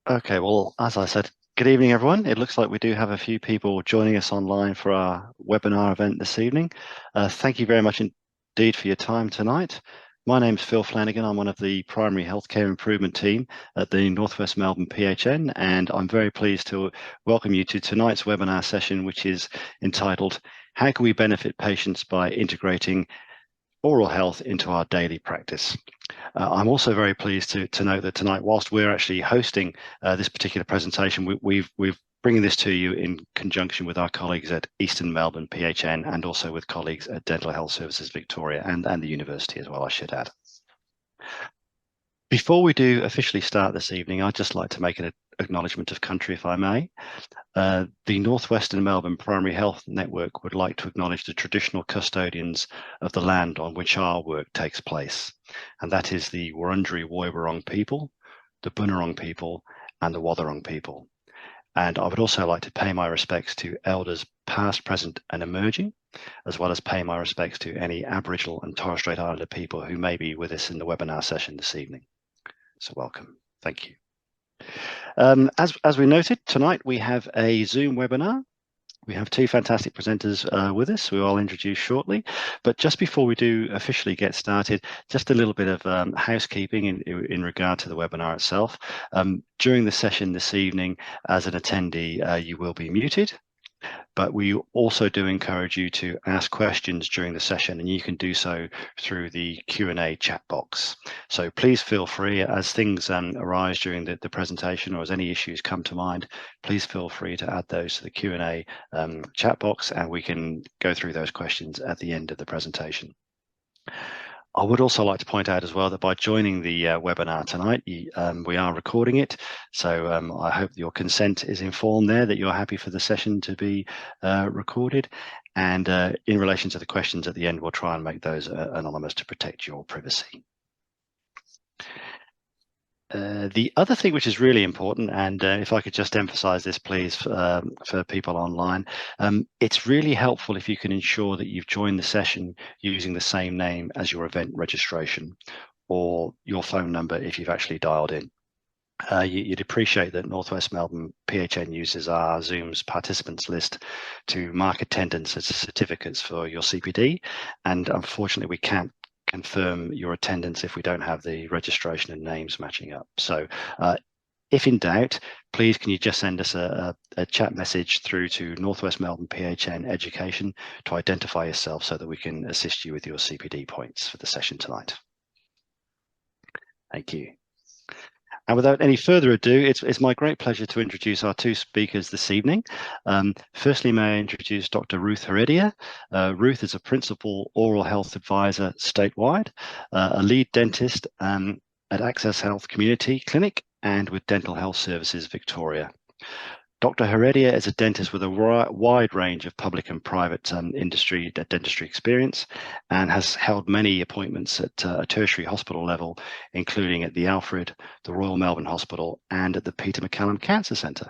Okay, well, as I said, good evening, everyone. It looks like we do have a few people joining us online for our webinar event this evening. Thank you very much indeed for your time tonight. My name is Phil Flanagan. I'm one of the primary healthcare improvement team at the Northwest Melbourne PHN, and I'm very pleased to welcome you to tonight's webinar session, which is entitled, How Can We Benefit Patients by Integrating Oral Health into Our Daily Practice? I'm also very pleased to note that tonight, whilst we're actually hosting this particular presentation, we're bringing this to you in conjunction with our colleagues at Eastern Melbourne PHN and also with colleagues at Dental Health Services Victoria and the university as well, I should add. Before we do officially start this evening, I'd just like to make an acknowledgement of country, if I may. The Northwestern Melbourne Primary Health Network would like to acknowledge the traditional custodians of the land on which our work takes place, and that is the Wurundjeri Woiwurrung people, the Bunurong people, and the Wathaurong people. And I would also like to pay my respects to elders past, present, and emerging, as well as pay my respects to any Aboriginal and Torres Strait Islander people who may be with us in the webinar session this evening. So welcome. Thank you. As we noted, tonight we have a Zoom webinar. We have two fantastic presenters with us, who I'll introduce shortly. But just before we do officially get started, just a little bit of housekeeping in regard to the webinar itself. During the session this evening, as an attendee, you will be muted. But we also do encourage you to ask questions during the session, and you can do so through the Q&A chat box. So please feel free, as things arise during the presentation or as any issues come to mind, please feel free to add those to the Q&A chat box, and we can go through those questions at the end of the presentation. I would also like to point out as well that by joining the webinar tonight, we are recording it. So I hope your consent is informed there that you're happy for the session to be recorded. And in relation to the questions at the end, we'll try and make those anonymous to protect your privacy. The other thing which is really important, and if I could just emphasize this, please, for people online, it's really helpful if you can ensure that you've joined the session using the same name as your event registration or your phone number if you've actually dialed in. You'd appreciate that Northwest Melbourne PHN uses our Zoom's participants list to mark attendance as certificates for your CPD, and unfortunately we can't confirm your attendance if we don't have the registration and names matching up. So if in doubt, please can you just send us a chat message through to Northwest Melbourne PHN Education to identify yourself so that we can assist you with your CPD points for the session tonight. Thank you. And without any further ado, it's my great pleasure to introduce our two speakers this evening. Firstly, may I introduce Dr. Ruth Heredia. Ruth is a Principal Oral Health Advisor statewide, a lead dentist at Access Health Community Clinic and with Dental Health Services Victoria. Dr. Heredia is a dentist with a wide range of public and private dentistry experience and has held many appointments at a tertiary hospital level, including at the Alfred, the Royal Melbourne Hospital, and at the Peter MacCallum Cancer Centre.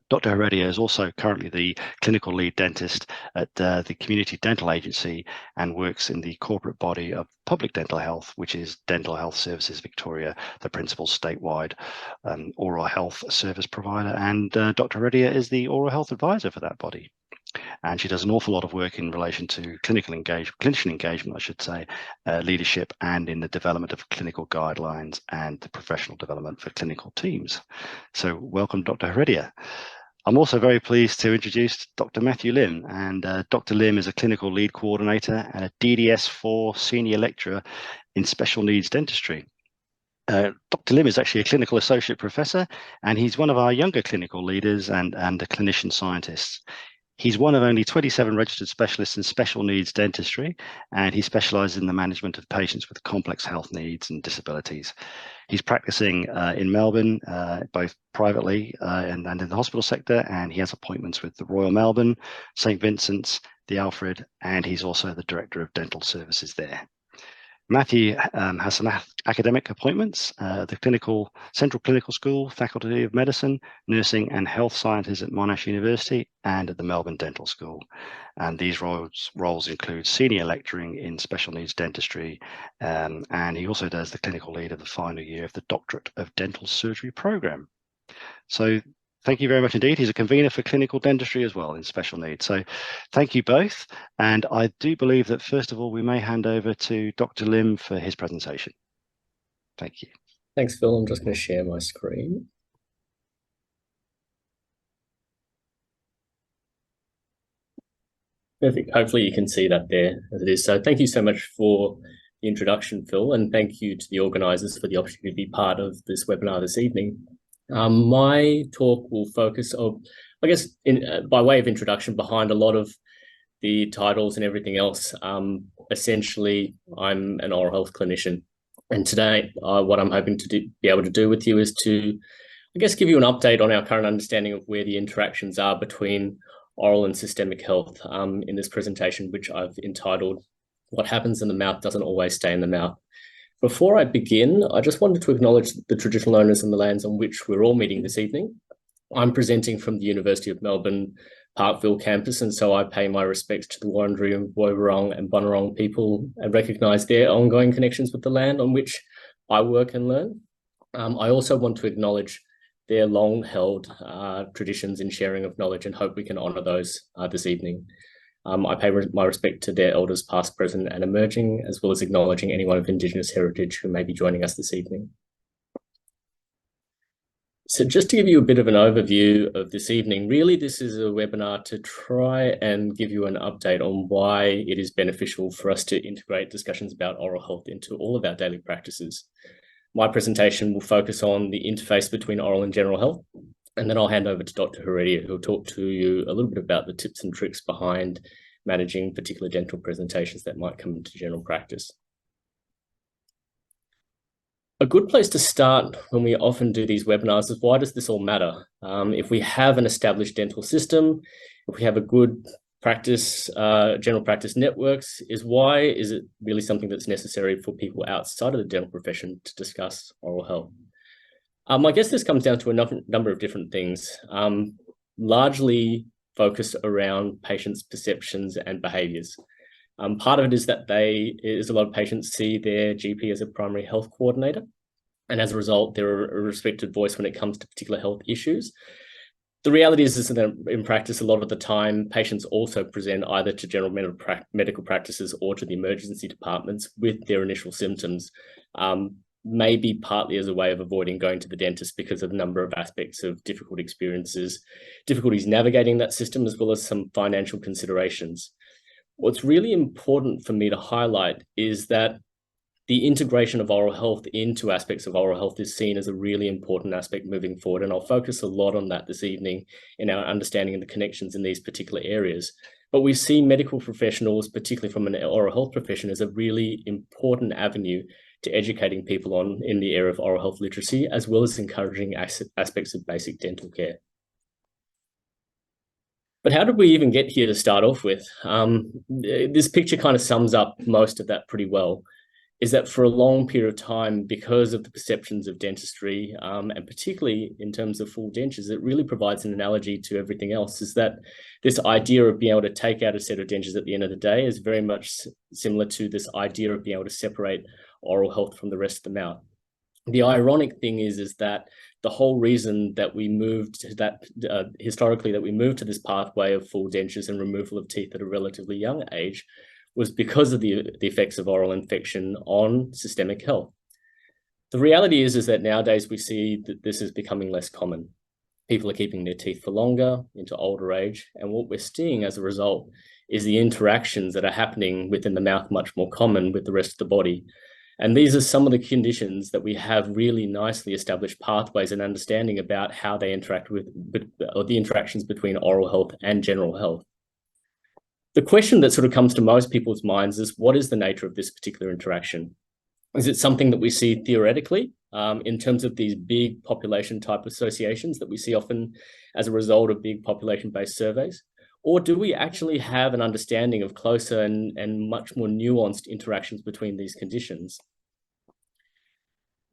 Dr. Heredia is also currently the clinical lead dentist at the Community Dental Agency and works in the corporate body of Public Dental Health, which is Dental Health Services Victoria, the principal statewide oral health service provider. And Dr. Heredia is the oral health advisor for that body. And she does an awful lot of work in relation to clinician engagement, I should say, leadership, and in the development of clinical guidelines and the professional development for clinical teams. So welcome, Dr. Heredia. I'm also very pleased to introduce Dr. Matthew Lim, and Dr. Lim is a clinical lead coordinator and a DDS4 senior lecturer in special needs dentistry. Dr. Lim is actually a clinical associate professor, and he's one of our younger clinical leaders and a clinician scientist. He's one of only 27 registered specialists in special needs dentistry, and he specializes in the management of patients with complex health needs and disabilities. He's practicing in Melbourne, both privately and in the hospital sector, and he has appointments with the Royal Melbourne, St. Vincent's, the Alfred, and he's also the Director of Dental Services there. Matthew has some academic appointments, the Central Clinical School, Faculty of Medicine, Nursing and Health Sciences at Monash University and at the Melbourne Dental School. And these roles include senior lecturing in special needs dentistry, and he also does the clinical lead of the final year of the Doctorate of Dental Surgery program. So thank you very much indeed. He's a convener for clinical dentistry as well in special needs. So thank you both. And I do believe that first of all, we may hand over to Dr. Lim for his presentation. Thank you. Thanks, Phil. I'm just going to share my screen. Perfect. Hopefully you can see that there as it is. So thank you so much for the introduction, Phil, and thank you to the organisers for the opportunity to be part of this webinar this evening. My talk will focus on, I guess, by way of introduction, behind a lot of the titles and everything else. Essentially, I'm an oral health clinician, and today what I'm hoping to be able to do with you is to, I guess, give you an update on our current understanding of where the interactions are between oral and systemic health in this presentation, which I've entitled, What Happens in the Mouth Doesn't Always Stay in the Mouth. Before I begin, I just wanted to acknowledge the traditional owners and the lands on which we're all meeting this evening. I'm presenting from the University of Melbourne, Parkville campus, and so I pay my respects to the Wurundjeri, Woiwurrung and Bunurong people and recognise their ongoing connections with the land on which I work and learn. I also want to acknowledge their long-held traditions in sharing of knowledge and hope we can honour those this evening. I pay my respect to their elders past, present and emerging, as well as acknowledging anyone of Indigenous heritage who may be joining us this evening. So just to give you a bit of an overview of this evening, really this is a webinar to try and give you an update on why it is beneficial for us to integrate discussions about oral health into all of our daily practices. My presentation will focus on the interface between oral and general health, and then I'll hand over to Dr. Heredia, who will talk to you a little bit about the tips and tricks behind managing particular dental presentations that might come into general practice. A good place to start when we often do these webinars is, why does this all matter? If we have an established dental system, if we have a good practice, general practice networks, why is it really something that's necessary for people outside of the dental profession to discuss oral health? I guess this comes down to a number of different things, largely focused around patients' perceptions and behaviours. Part of it is that a lot of patients see their GP as a primary health coordinator, and as a result, they're a respected voice when it comes to particular health issues. The reality is that in practice, a lot of the time, patients also present either to general medical practices or to the emergency departments with their initial symptoms, maybe partly as a way of avoiding going to the dentist because of a number of aspects of difficult experiences, difficulties navigating that system, as well as some financial considerations. What's really important for me to highlight is that the integration of oral health into aspects of oral health is seen as a really important aspect moving forward, and I'll focus a lot on that this evening in our understanding of the connections in these particular areas. But we see medical professionals, particularly from an oral health profession, as a really important avenue to educating people in the area of oral health literacy, as well as encouraging aspects of basic dental care. But how did we even get here to start off with? This picture kind of sums up most of that pretty well, is that for a long period of time, because of the perceptions of dentistry, and particularly in terms of full dentures, it really provides an analogy to everything else, is that this idea of being able to take out a set of dentures at the end of the day is very much similar to this idea of being able to separate oral health from the rest of the mouth. The ironic thing is that the whole reason that we moved to that, historically, that we moved to this pathway of full dentures and removal of teeth at a relatively young age was because of the effects of oral infection on systemic health. The reality is that nowadays we see that this is becoming less common. People are keeping their teeth for longer into older age, and what we're seeing as a result is the interactions that are happening within the mouth much more common with the rest of the body. And these are some of the conditions that we have really nicely established pathways and understanding about how they interact or the interactions between oral health and general health. The question that sort of comes to most people's minds is, what is the nature of this particular interaction? Is it something that we see theoretically in terms of these big population type associations that we see often as a result of big population-based surveys? Or do we actually have an understanding of closer and much more nuanced interactions between these conditions?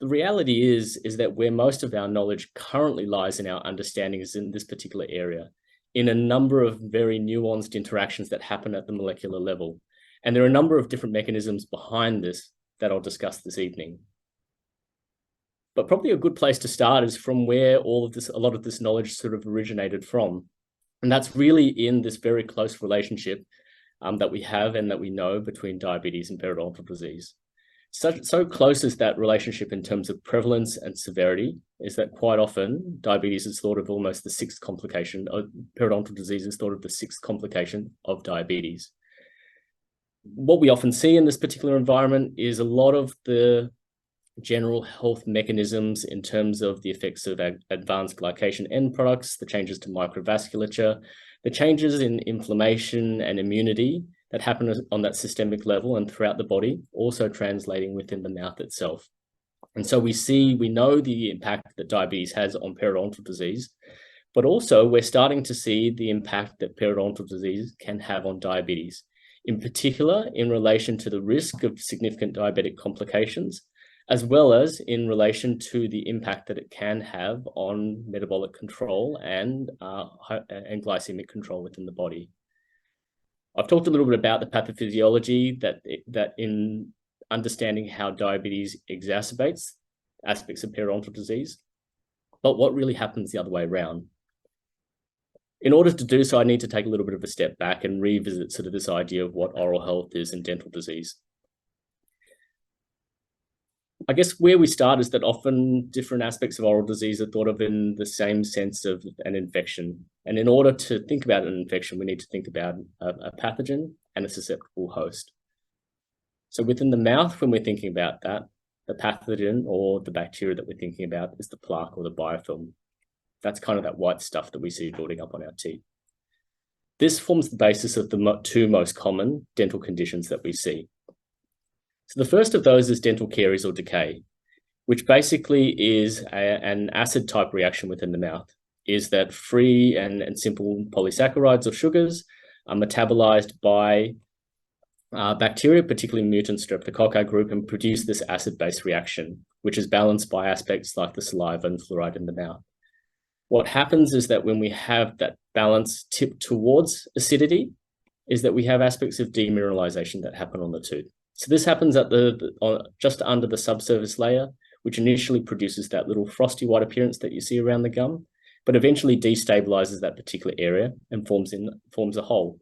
The reality is that where most of our knowledge currently lies in our understanding is in this particular area, in a number of very nuanced interactions that happen at the molecular level. And there are a number of different mechanisms behind this that I'll discuss this evening. But probably a good place to start is from where a lot of this knowledge sort of originated from. And that's really in this very close relationship that we have and that we know between diabetes and periodontal disease. So close is that relationship in terms of prevalence and severity, is that quite often diabetes is thought of almost the sixth complication, periodontal disease is thought of the sixth complication of diabetes. What we often see in this particular environment is a lot of the general health mechanisms in terms of the effects of advanced glycation end products, the changes to microvasculature, the changes in inflammation and immunity that happen on that systemic level and throughout the body, also translating within the mouth itself. And so we know the impact that diabetes has on periodontal disease, but also we're starting to see the impact that periodontal disease can have on diabetes, in particular in relation to the risk of significant diabetic complications, as well as in relation to the impact that it can have on metabolic control and glycemic control within the body. I've talked a little bit about the pathophysiology that in understanding how diabetes exacerbates aspects of periodontal disease, but what really happens the other way around? In order to do so, I need to take a little bit of a step back and revisit sort of this idea of what oral health is in dental disease. I guess where we start is that often different aspects of oral disease are thought of in the same sense of an infection. And in order to think about an infection, we need to think about a pathogen and a susceptible host. So within the mouth, when we're thinking about that, the pathogen or the bacteria that we're thinking about is the plaque or the biofilm. That's kind of that white stuff that we see building up on our teeth. This forms the basis of the two most common dental conditions that we see. So the first of those is dental caries or decay, which basically is an acid type reaction within the mouth, is that free and simple polysaccharides or sugars are metabolized by bacteria, particularly mutant streptococci group, and produce this acid-base reaction, which is balanced by aspects like the saliva and fluoride in the mouth. What happens is that when we have that balance tipped towards acidity, is that we have aspects of demineralization that happen on the tooth. So this happens at just under the subsurface layer, which initially produces that little frosty white appearance that you see around the gum, but eventually destabilizes that particular area and forms a hole.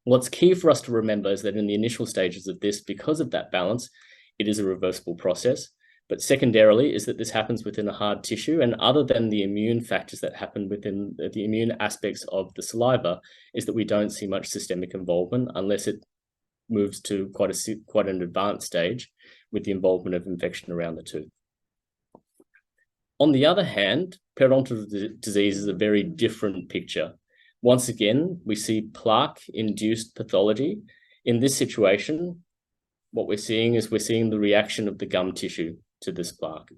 What's key for us to remember is that in the initial stages of this, because of that balance, it is a reversible process. But secondarily is that this happens within a hard tissue, and other than the immune factors that happen within the immune aspects of the saliva, is that we don't see much systemic involvement unless it moves to quite an advanced stage with the involvement of infection around the tooth. On the other hand, periodontal disease is a very different picture. Once again, we see plaque-induced pathology. In this situation, what we're seeing the reaction of the gum tissue to this plaque.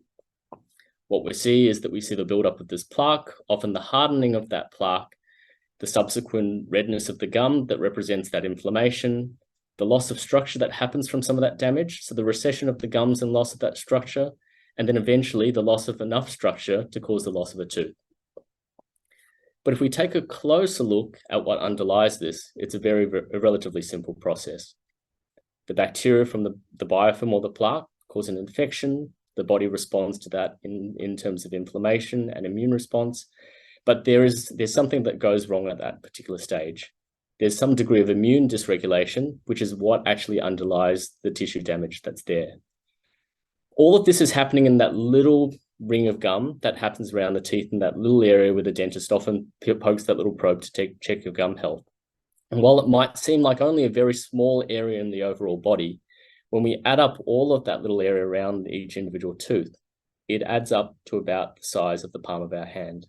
What we see is that we see the buildup of this plaque, often the hardening of that plaque, the subsequent redness of the gum that represents that inflammation, the loss of structure that happens from some of that damage, so the recession of the gums and loss of that structure, and then eventually the loss of enough structure to cause the loss of a tooth. But if we take a closer look at what underlies this, it's a relatively simple process. The bacteria from the biofilm or the plaque cause an infection. The body responds to that in terms of inflammation and immune response. But there's something that goes wrong at that particular stage. There's some degree of immune dysregulation, which is what actually underlies the tissue damage that's there. All of this is happening in that little ring of gum that happens around the teeth in that little area where the dentist often pokes that little probe to check your gum health. And while it might seem like only a very small area in the overall body, when we add up all of that little area around each individual tooth, it adds up to about the size of the palm of our hand.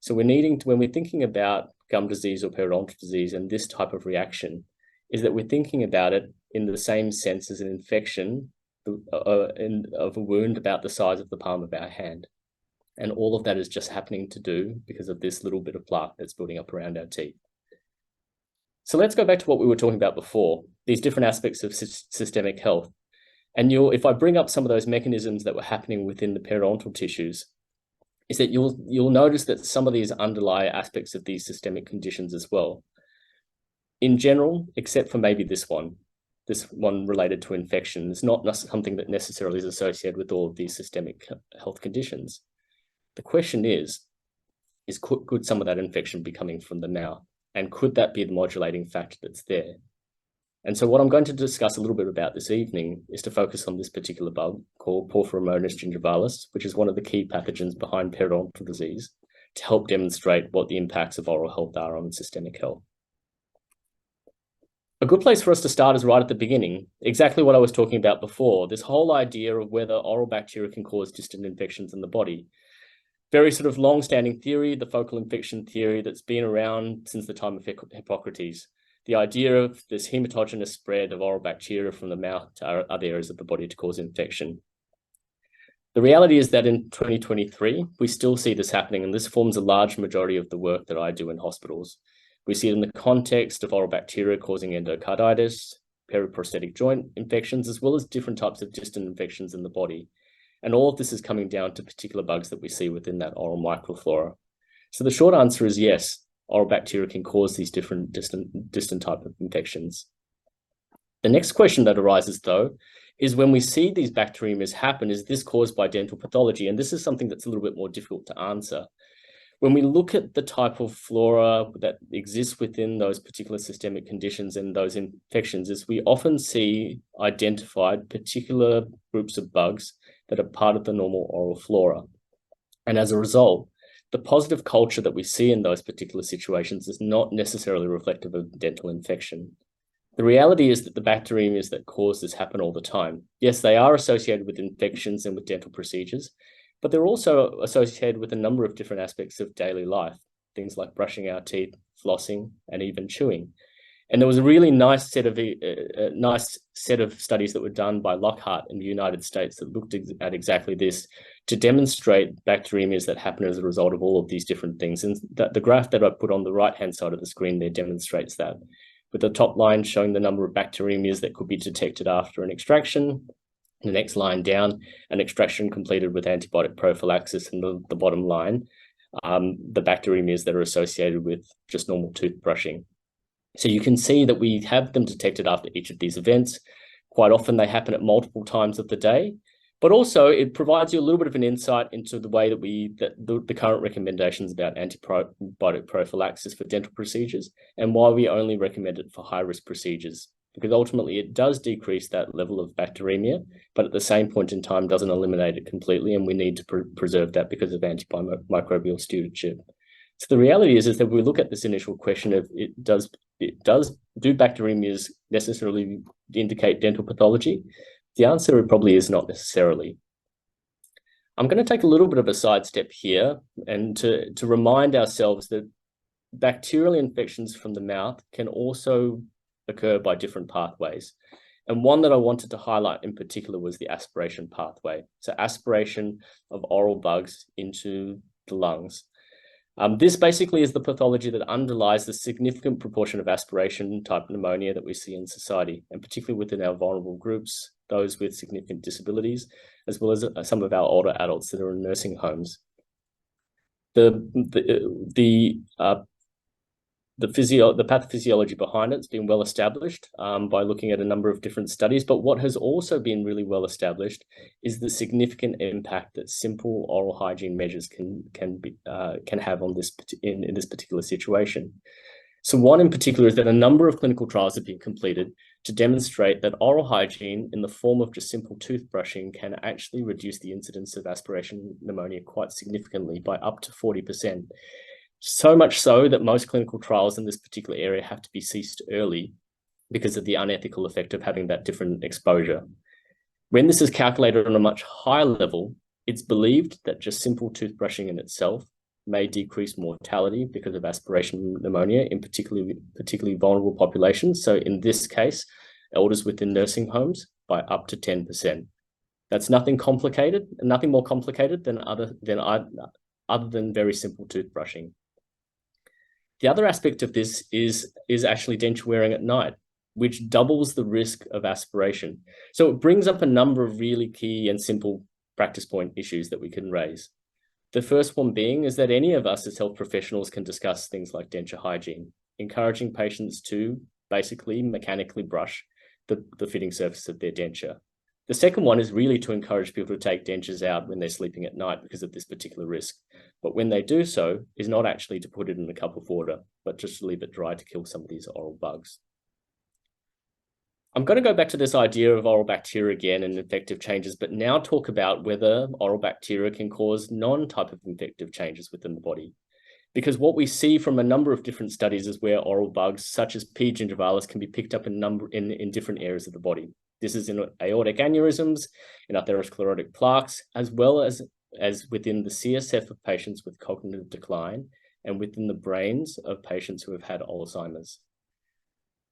So when we're thinking about gum disease or periodontal disease and this type of reaction, is that we're thinking about it in the same sense as an infection of a wound about the size of the palm of our hand. And all of that is just happening to do because of this little bit of plaque that's building up around our teeth. So let's go back to what we were talking about before, these different aspects of systemic health. And if I bring up some of those mechanisms that were happening within the periodontal tissues, is that you'll notice that some of these underlie aspects of these systemic conditions as well. In general, except for maybe this one, this one related to infection. It's not something that necessarily is associated with all of these systemic health conditions. The question is could some of that infection be coming from the mouth? And could that be the modulating factor that's there? And so what I'm going to discuss a little bit about this evening is to focus on this particular bug called Porphyromonas gingivalis, which is one of the key pathogens behind periodontal disease, to help demonstrate what the impacts of oral health are on systemic health. A good place for us to start is right at the beginning, exactly what I was talking about before, this whole idea of whether oral bacteria can cause distant infections in the body. Very sort of long-standing theory, the focal infection theory that's been around since the time of Hippocrates. The idea of this hematogenous spread of oral bacteria from the mouth to other areas of the body to cause infection. The reality is that in 2023, we still see this happening, and this forms a large majority of the work that I do in hospitals. We see it in the context of oral bacteria causing endocarditis, periprosthetic joint infections, as well as different types of distant infections in the body. And all of this is coming down to particular bugs that we see within that oral microflora. So the short answer is yes, oral bacteria can cause these different distant type of infections. The next question that arises, though, is when we see these bacteremias happen, is this caused by dental pathology? And this is something that's a little bit more difficult to answer. When we look at the type of flora that exists within those particular systemic conditions and those infections, is we often see identified particular groups of bugs that are part of the normal oral flora. And as a result, the positive culture that we see in those particular situations is not necessarily reflective of dental infection. The reality is that the bacteremias that cause this happen all the time. Yes, they are associated with infections and with dental procedures, but they're also associated with a number of different aspects of daily life, things like brushing our teeth, flossing, and even chewing. And there was a really nice set of studies that were done by Lockhart in the United States that looked at exactly this, to demonstrate bacteremias that happen as a result of all of these different things. And the graph that I put on the right-hand side of the screen there demonstrates that, with the top line showing the number of bacteremias that could be detected after an extraction, the next line down, an extraction completed with antibiotic prophylaxis, and the bottom line, the bacteremias that are associated with just normal toothbrushing. So you can see that we have them detected after each of these events. Quite often they happen at multiple times of the day, but also it provides you a little bit of an insight into the way that the current recommendations about antibiotic prophylaxis for dental procedures, and why we only recommend it for high-risk procedures, because ultimately it does decrease that level of bacteremia, but at the same point in time doesn't eliminate it completely, and we need to preserve that because of antimicrobial stewardship. So the reality is that we look at this initial question of do bacteremias necessarily indicate dental pathology? The answer probably is not necessarily. I'm going to take a little bit of a sidestep here and to remind ourselves that bacterial infections from the mouth can also occur by different pathways. And one that I wanted to highlight in particular was the aspiration pathway. So aspiration of oral bugs into the lungs. This basically is the pathology that underlies the significant proportion of aspiration type pneumonia that we see in society, and particularly within our vulnerable groups, those with significant disabilities, as well as some of our older adults that are in nursing homes. The pathophysiology behind it has been well established by looking at a number of different studies, but what has also been really well established is the significant impact that simple oral hygiene measures can have on this in this particular situation. So one in particular is that a number of clinical trials have been completed to demonstrate that oral hygiene in the form of just simple toothbrushing can actually reduce the incidence of aspiration pneumonia quite significantly by up to 40%. So much so that most clinical trials in this particular area have to be ceased early because of the unethical effect of having that different exposure. When this is calculated on a much higher level, it's believed that just simple toothbrushing in itself may decrease mortality because of aspiration pneumonia in particularly vulnerable populations. So in this case, elders within nursing homes by up to 10%. That's nothing complicated, nothing more complicated than other than very simple toothbrushing. The other aspect of this is actually denture wearing at night, which doubles the risk of aspiration. So it brings up a number of really key and simple practice point issues that we can raise. The first one being is that any of us as health professionals can discuss things like denture hygiene, encouraging patients to basically mechanically brush the fitting surface of their denture. The second one is really to encourage people to take dentures out when they're sleeping at night because of this particular risk. But when they do so, is not actually to put it in a cup of water, but just to leave it dry to kill some of these oral bugs. I'm going to go back to this idea of oral bacteria again and infective changes, but now talk about whether oral bacteria can cause non-type of infective changes within the body. Because what we see from a number of different studies is where oral bugs, such as P. gingivalis, can be picked up in different areas of the body. This is in aortic aneurysms, in atherosclerotic plaques, as well as within the CSF of patients with cognitive decline and within the brains of patients who have had Alzheimer's.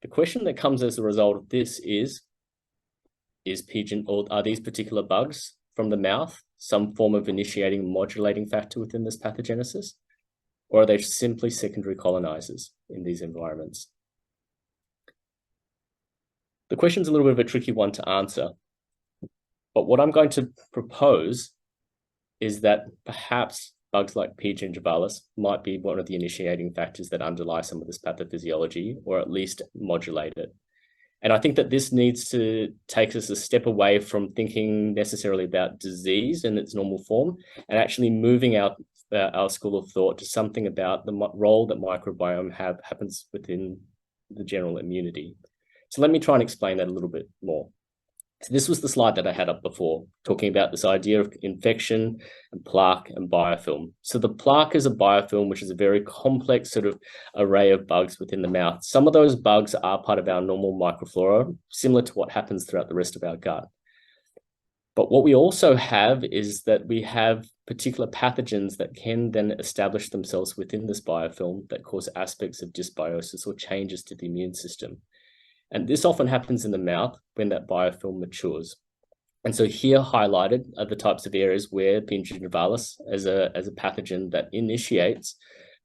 The question that comes as a result of this is are these particular bugs from the mouth some form of initiating modulating factor within this pathogenesis? Or are they simply secondary colonizers in these environments? The question's a little bit of a tricky one to answer, but what I'm going to propose is that perhaps bugs like P. gingivalis might be one of the initiating factors that underlie some of this pathophysiology, or at least modulate it. And I think that this needs to take us a step away from thinking necessarily about disease in its normal form and actually moving our school of thought to something about the role that microbiome happens within the general immunity. So let me try and explain that a little bit more. So this was the slide that I had up before, talking about this idea of infection and plaque and biofilm. So the plaque is a biofilm, which is a very complex sort of array of bugs within the mouth. Some of those bugs are part of our normal microflora, similar to what happens throughout the rest of our gut. But what we also have is that we have particular pathogens that can then establish themselves within this biofilm that cause aspects of dysbiosis or changes to the immune system. And this often happens in the mouth when that biofilm matures. And so here highlighted are the types of areas where P. gingivalis as a pathogen that initiates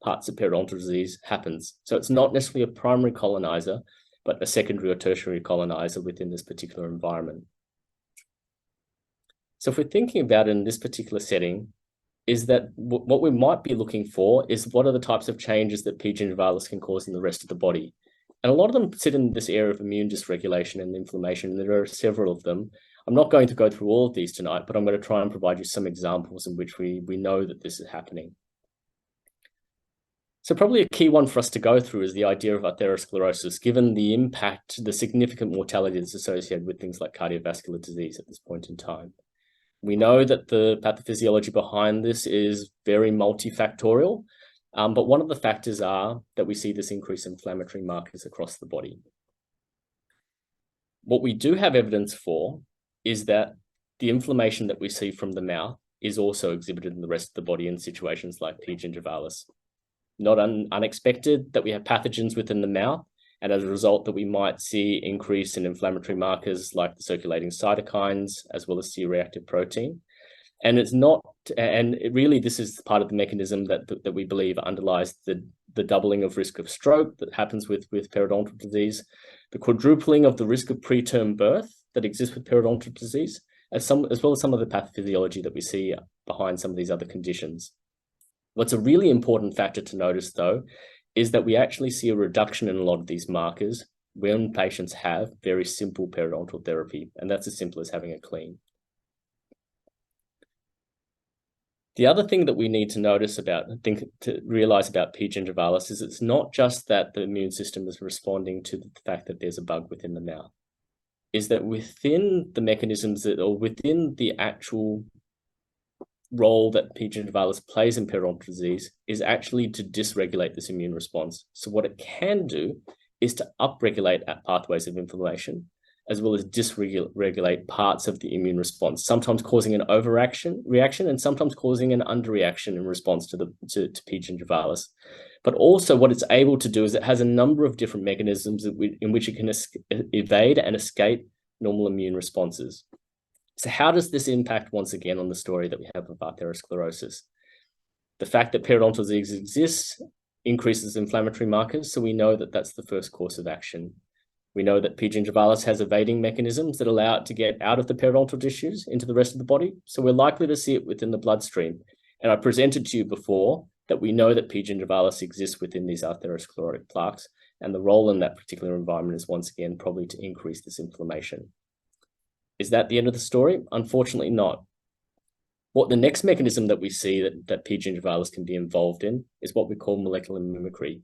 parts of periodontal disease happens. So it's not necessarily a primary colonizer, but a secondary or tertiary colonizer within this particular environment. So if we're thinking about it in this particular setting, is that what we might be looking for is what are the types of changes that P. gingivalis can cause in the rest of the body. And a lot of them sit in this area of immune dysregulation and inflammation, and there are several of them. I'm not going to go through all of these tonight, but I'm going to try and provide you some examples in which we know that this is happening. So probably a key one for us to go through is the idea of atherosclerosis, given the impact, the significant mortality that's associated with things like cardiovascular disease at this point in time. We know that the pathophysiology behind this is very multifactorial, but one of the factors are that we see this increase in inflammatory markers across the body. What we do have evidence for is that the inflammation that we see from the mouth is also exhibited in the rest of the body in situations like P. gingivalis. Not unexpected that we have pathogens within the mouth, and as a result that we might see increase in inflammatory markers like the circulating cytokines as well as C-reactive protein. And it's not, and really this is part of the mechanism that we believe underlies the doubling of risk of stroke that happens with periodontal disease, the quadrupling of the risk of preterm birth that exists with periodontal disease, as well as some of the pathophysiology that we see behind some of these other conditions. What's a really important factor to notice, though, is that we actually see a reduction in a lot of these markers when patients have very simple periodontal therapy, and that's as simple as having a clean. The other thing that we need to notice about, to realize about P. gingivalis is it's not just that the immune system is responding to the fact that there's a bug within the mouth, is that within the mechanisms or within the actual role that P. gingivalis plays in periodontal disease is actually to dysregulate this immune response. So what it can do is to upregulate pathways of inflammation, as well as dysregulate parts of the immune response, sometimes causing an reaction and sometimes causing an underreaction in response to P. gingivalis. But also what it's able to do is it has a number of different mechanisms in which it can evade and escape normal immune responses. So how does this impact, once again, on the story that we have of atherosclerosis? The fact that periodontal disease exists increases inflammatory markers, so we know that that's the first course of action. We know that P. gingivalis has evading mechanisms that allow it to get out of the periodontal tissues into the rest of the body, so we're likely to see it within the bloodstream. And I presented to you before that we know that P. gingivalis exists within these atherosclerotic plaques, And the role in that particular environment is once again probably to increase this inflammation. Is that the end of the story? Unfortunately not. What the next mechanism that we see that P. gingivalis can be involved in is what we call molecular mimicry.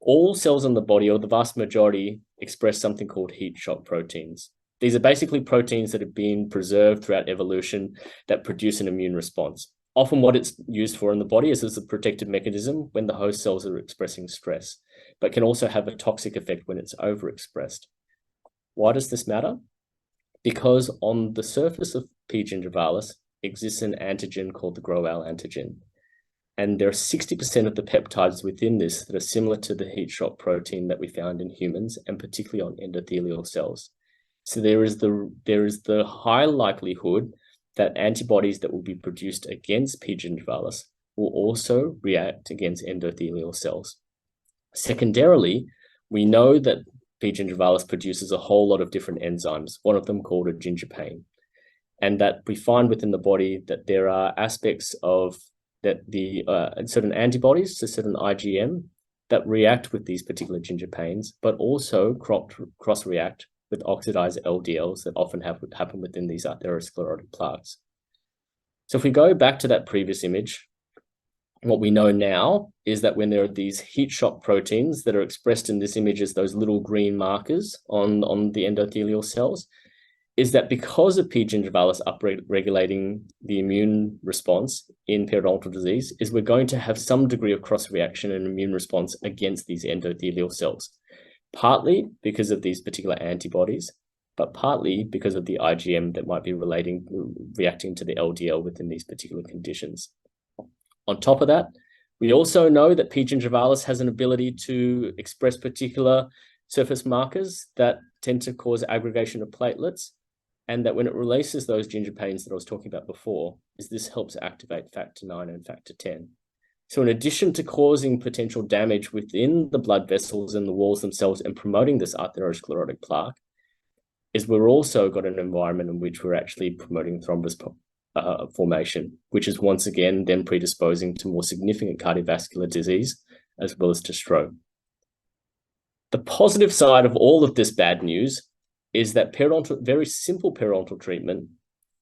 All cells in the body, or the vast majority, express something called heat shock proteins. These are basically proteins that have been preserved throughout evolution that produce an immune response. Often what it's used for in the body is as a protective mechanism when the host cells are expressing stress, but can also have a toxic effect when it's overexpressed. Why does this matter? Because on the surface of P. gingivalis exists an antigen called the Groal antigen. And there are 60% of the peptides within this that are similar to the heat shock protein that we found in humans, and particularly on endothelial cells. So there is the high likelihood that antibodies that will be produced against P. gingivalis will also react against endothelial cells. Secondarily, we know that P. gingivalis produces a whole lot of different enzymes, one of them called a gingipain, and that we find within the body that there are aspects of that the certain antibodies to certain IgM that react with these particular gingipains, but also cross-react with oxidized LDLs that often happen within these atherosclerotic plaques. So if we go back to that previous image, what we know now is that when there are these heat shock proteins that are expressed in this image as those little green markers on the endothelial cells, is that because of P. gingivalis upregulating the immune response in periodontal disease, is we're going to have some degree of cross-reaction and immune response against these endothelial cells, partly because of these particular antibodies, but partly because of the IgM that might be reacting to the LDL within these particular conditions. On top of that, we also know that P. gingivalis has an ability to express particular surface markers that tend to cause aggregation of platelets, and that when it releases those gingipains that I was talking about before, this helps activate factor 9 and factor 10. So in addition to causing potential damage within the blood vessels and the walls themselves and promoting this atherosclerotic plaque, we're also got an environment in which we're actually promoting thrombus formation, which is once again then predisposing to more significant cardiovascular disease as well as to stroke. The positive side of all of this bad news is that very simple periodontal treatment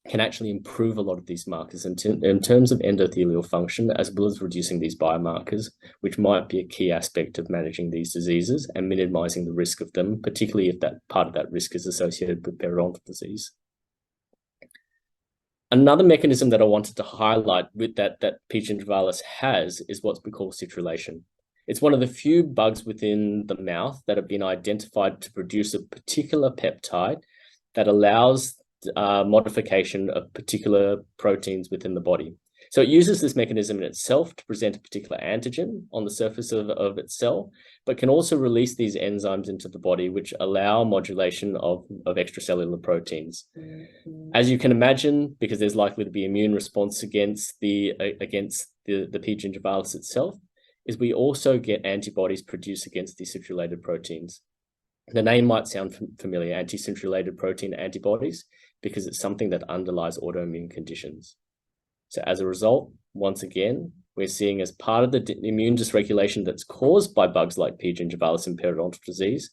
can actually improve a lot of these markers in terms of endothelial function, as well as reducing these biomarkers, which might be a key aspect of managing these diseases and minimizing the risk of them, particularly if that part of that risk is associated with periodontal disease. Another mechanism that I wanted to highlight with that P. gingivalis has is what we call citrulation. It's one of the few bugs within the mouth that have been identified to produce a particular peptide that allows modification of particular proteins within the body. So it uses this mechanism in itself to present a particular antigen on the surface of its cell, but can also release these enzymes into the body, which allow modulation of extracellular proteins. As you can imagine, because there's likely to be immune response against the P. gingivalis itself, is we also get antibodies produced against these citrulated proteins. The name might sound familiar, anti-citrulated protein antibodies, because it's something that underlies autoimmune conditions. So as a result, once again, we're seeing as part of the immune dysregulation that's caused by bugs like P. gingivalis and periodontal disease,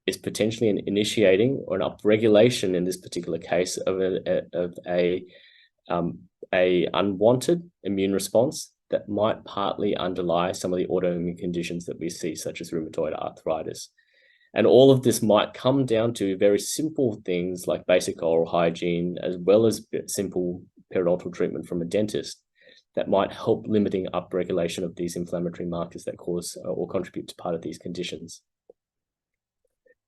is potentially an initiating or an upregulation in this particular case of a unwanted immune response that might partly underlie some of the autoimmune conditions that we see, such as rheumatoid arthritis. And all of this might come down to very simple things like basic oral hygiene, as well as simple periodontal treatment from a dentist that might help limiting upregulation of these inflammatory markers that cause or contribute to part of these conditions.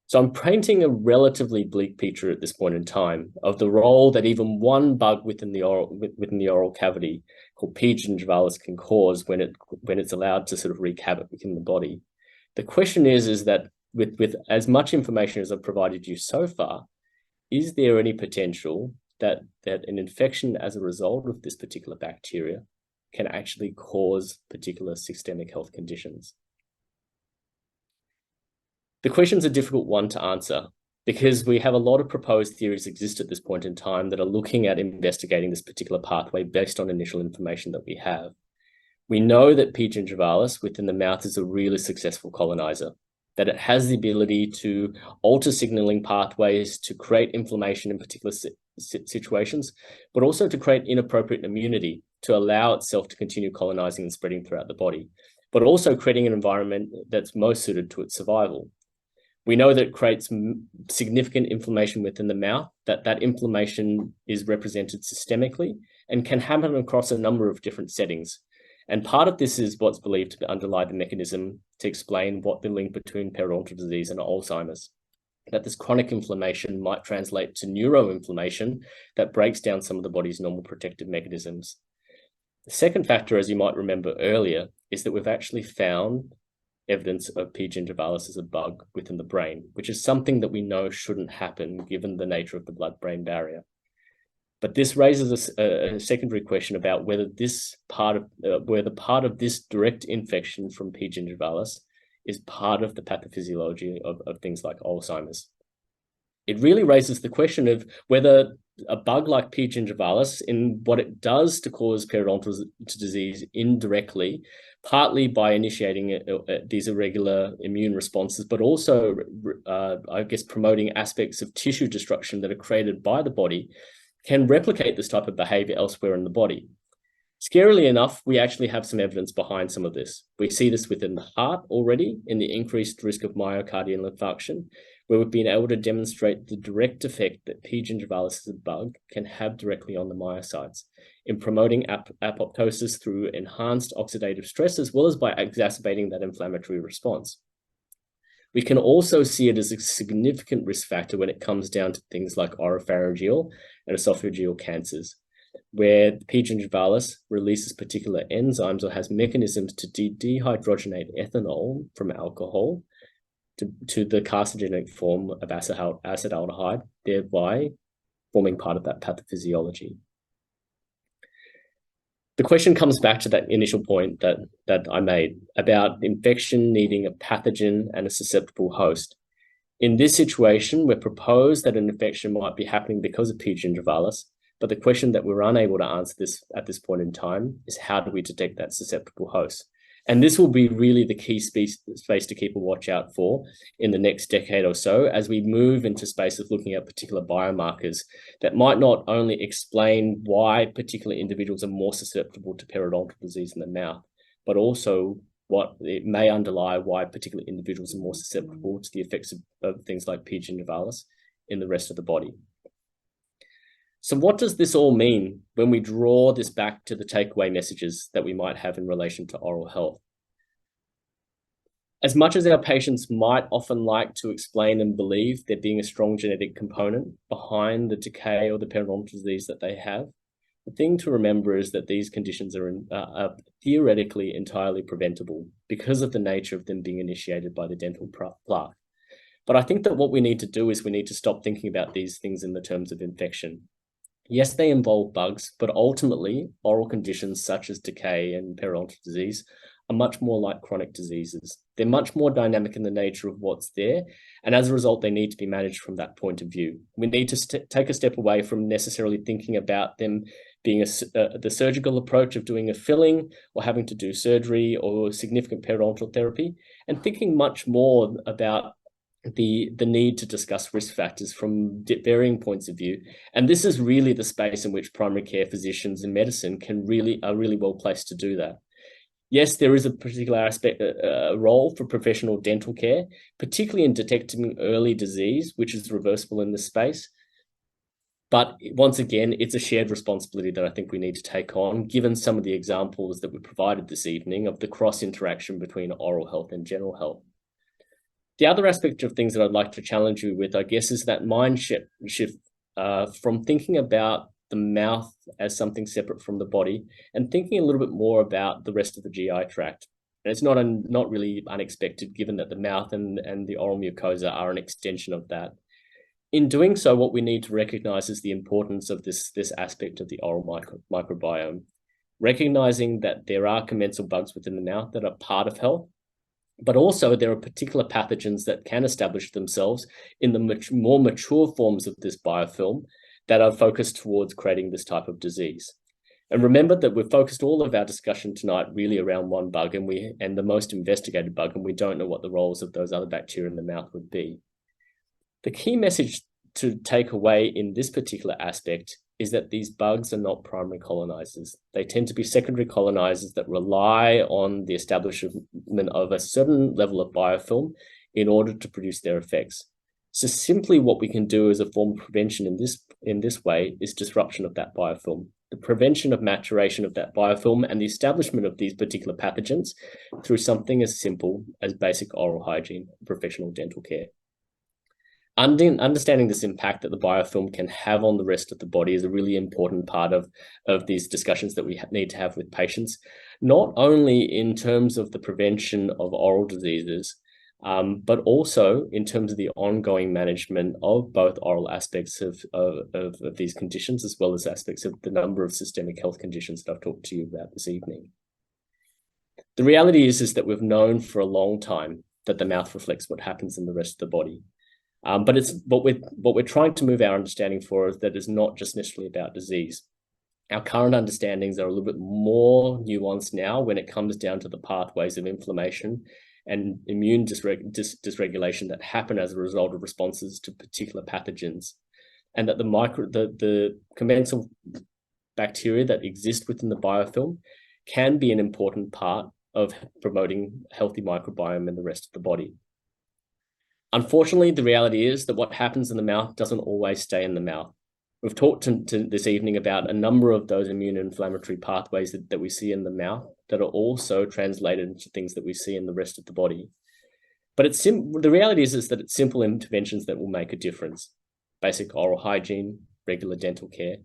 So I'm painting a relatively bleak picture at this point in time of the role that even one bug within the oral cavity called P. gingivalis can cause when it's allowed to sort of wreak havoc within the body. The question is that with as much information as I've provided you so far, is there any potential that an infection as a result of this particular bacteria can actually cause particular systemic health conditions? The question's a difficult one to answer because we have a lot of proposed theories exist at this point in time that are looking at investigating this particular pathway based on initial information that we have. We know that P. gingivalis within the mouth is a really successful colonizer. that it has the ability to alter signaling pathways, to create inflammation in particular situations, but also to create inappropriate immunity to allow itself to continue colonizing and spreading throughout the body, but also creating an environment that's most suited to its survival. We know that it creates significant inflammation within the mouth, that inflammation is represented systemically and can happen across a number of different settings. And part of this is what's believed to underlie the mechanism to explain what the link between periodontal disease and Alzheimer's. That this chronic inflammation might translate to neuroinflammation that breaks down some of the body's normal protective mechanisms. The second factor, as you might remember earlier, is that we've actually found evidence of P. gingivalis as a bug within the brain, which is something that we know shouldn't happen given the nature of the blood-brain barrier. But this raises a secondary question about whether this part of this direct infection from P. gingivalis is part of the pathophysiology of things like Alzheimer's. It really raises the question of whether a bug like P. gingivalis, in what it does to cause periodontal disease indirectly, partly by initiating these irregular immune responses, but also, I guess, promoting aspects of tissue destruction that are created by the body, can replicate this type of behavior elsewhere in the body. Scarily enough, we actually have some evidence behind some of this. We see this within the heart already in the increased risk of myocardial infarction, where we've been able to demonstrate the direct effect that P. gingivalis as a bug can have directly on the myocytes in promoting apoptosis through enhanced oxidative stress, as well as by exacerbating that inflammatory response. We can also see it as a significant risk factor when it comes down to things like oropharyngeal and esophageal cancers, where P. gingivalis releases particular enzymes or has mechanisms to dehydrogenate ethanol from alcohol to the carcinogenic form of acetaldehyde, thereby forming part of that pathophysiology. The question comes back to that initial point that I made about infection needing a pathogen and a susceptible host. In this situation, we propose that an infection might be happening because of P. gingivalis, but the question that we're unable to answer at this point in time is how do we detect that susceptible host? And this will be really the key space to keep a watch out for in the next decade or so as we move into space of looking at particular biomarkers that might not only explain why particular individuals are more susceptible to periodontal disease in the mouth, but also what it may underlie why particular individuals are more susceptible to the effects of things like P. gingivalis in the rest of the body. So what does this all mean when we draw this back to the takeaway messages that we might have in relation to oral health? As much as our patients might often like to explain and believe there being a strong genetic component behind the decay or the periodontal disease that they have, the thing to remember is that these conditions are theoretically entirely preventable because of the nature of them being initiated by the dental plaque. But I think that what we need to do is we need to stop thinking about these things in the terms of infection. Yes, they involve bugs, but ultimately oral conditions such as decay and periodontal disease are much more like chronic diseases. They're much more dynamic in the nature of what's there, and as a result, they need to be managed from that point of view. We need to take a step away from necessarily thinking about them being the surgical approach of doing a filling or having to do surgery or significant periodontal therapy, and thinking much more about the need to discuss risk factors from varying points of view. And this is really the space in which primary care physicians in medicine are really well placed to do that. Yes, there is a particular aspect, a role for professional dental care, particularly in detecting early disease, which is reversible in this space. But once again, it's a shared responsibility that I think we need to take on, given some of the examples that we provided this evening of the cross interaction between oral health and general health. The other aspect of things that I'd like to challenge you with, I guess, is that mind shift from thinking about the mouth as something separate from the body and thinking a little bit more about the rest of the GI tract. And it's not really unexpected, given that the mouth and the oral mucosa are an extension of that. In doing so, what we need to recognize is the importance of this aspect of the oral microbiome, recognizing that there are commensal bugs within the mouth that are part of health, but also there are particular pathogens that can establish themselves in the more mature forms of this biofilm that are focused towards creating this type of disease. And remember that we've focused all of our discussion tonight really around one bug and the most investigated bug, and we don't know what the roles of those other bacteria in the mouth would be. The key message to take away in this particular aspect is that these bugs are not primary colonizers. They tend to be secondary colonizers that rely on the establishment of a certain level of biofilm in order to produce their effects. So simply what we can do as a form of prevention in this way is disruption of that biofilm, the prevention of maturation of that biofilm and the establishment of these particular pathogens through something as simple as basic oral hygiene and professional dental care. Understanding this impact that the biofilm can have on the rest of the body is a really important part of these discussions that we need to have with patients, not only in terms of the prevention of oral diseases, but also in terms of the ongoing management of both oral aspects of these conditions, as well as aspects of the number of systemic health conditions that I've talked to you about this evening. The reality is that we've known for a long time that the mouth reflects what happens in the rest of the body. But what we're trying to move our understanding for is that it's not just necessarily about disease. Our current understandings are a little bit more nuanced now when it comes down to the pathways of inflammation and immune dysregulation that happen as a result of responses to particular pathogens, and that the commensal bacteria that exist within the biofilm can be an important part of promoting healthy microbiome in the rest of the body. Unfortunately, the reality is that what happens in the mouth doesn't always stay in the mouth. We've talked to this evening about a number of those immune inflammatory pathways that we see in the mouth that are also translated into things that we see in the rest of the body. But the reality is that it's simple interventions that will make a difference. Basic oral hygiene, regular dental care,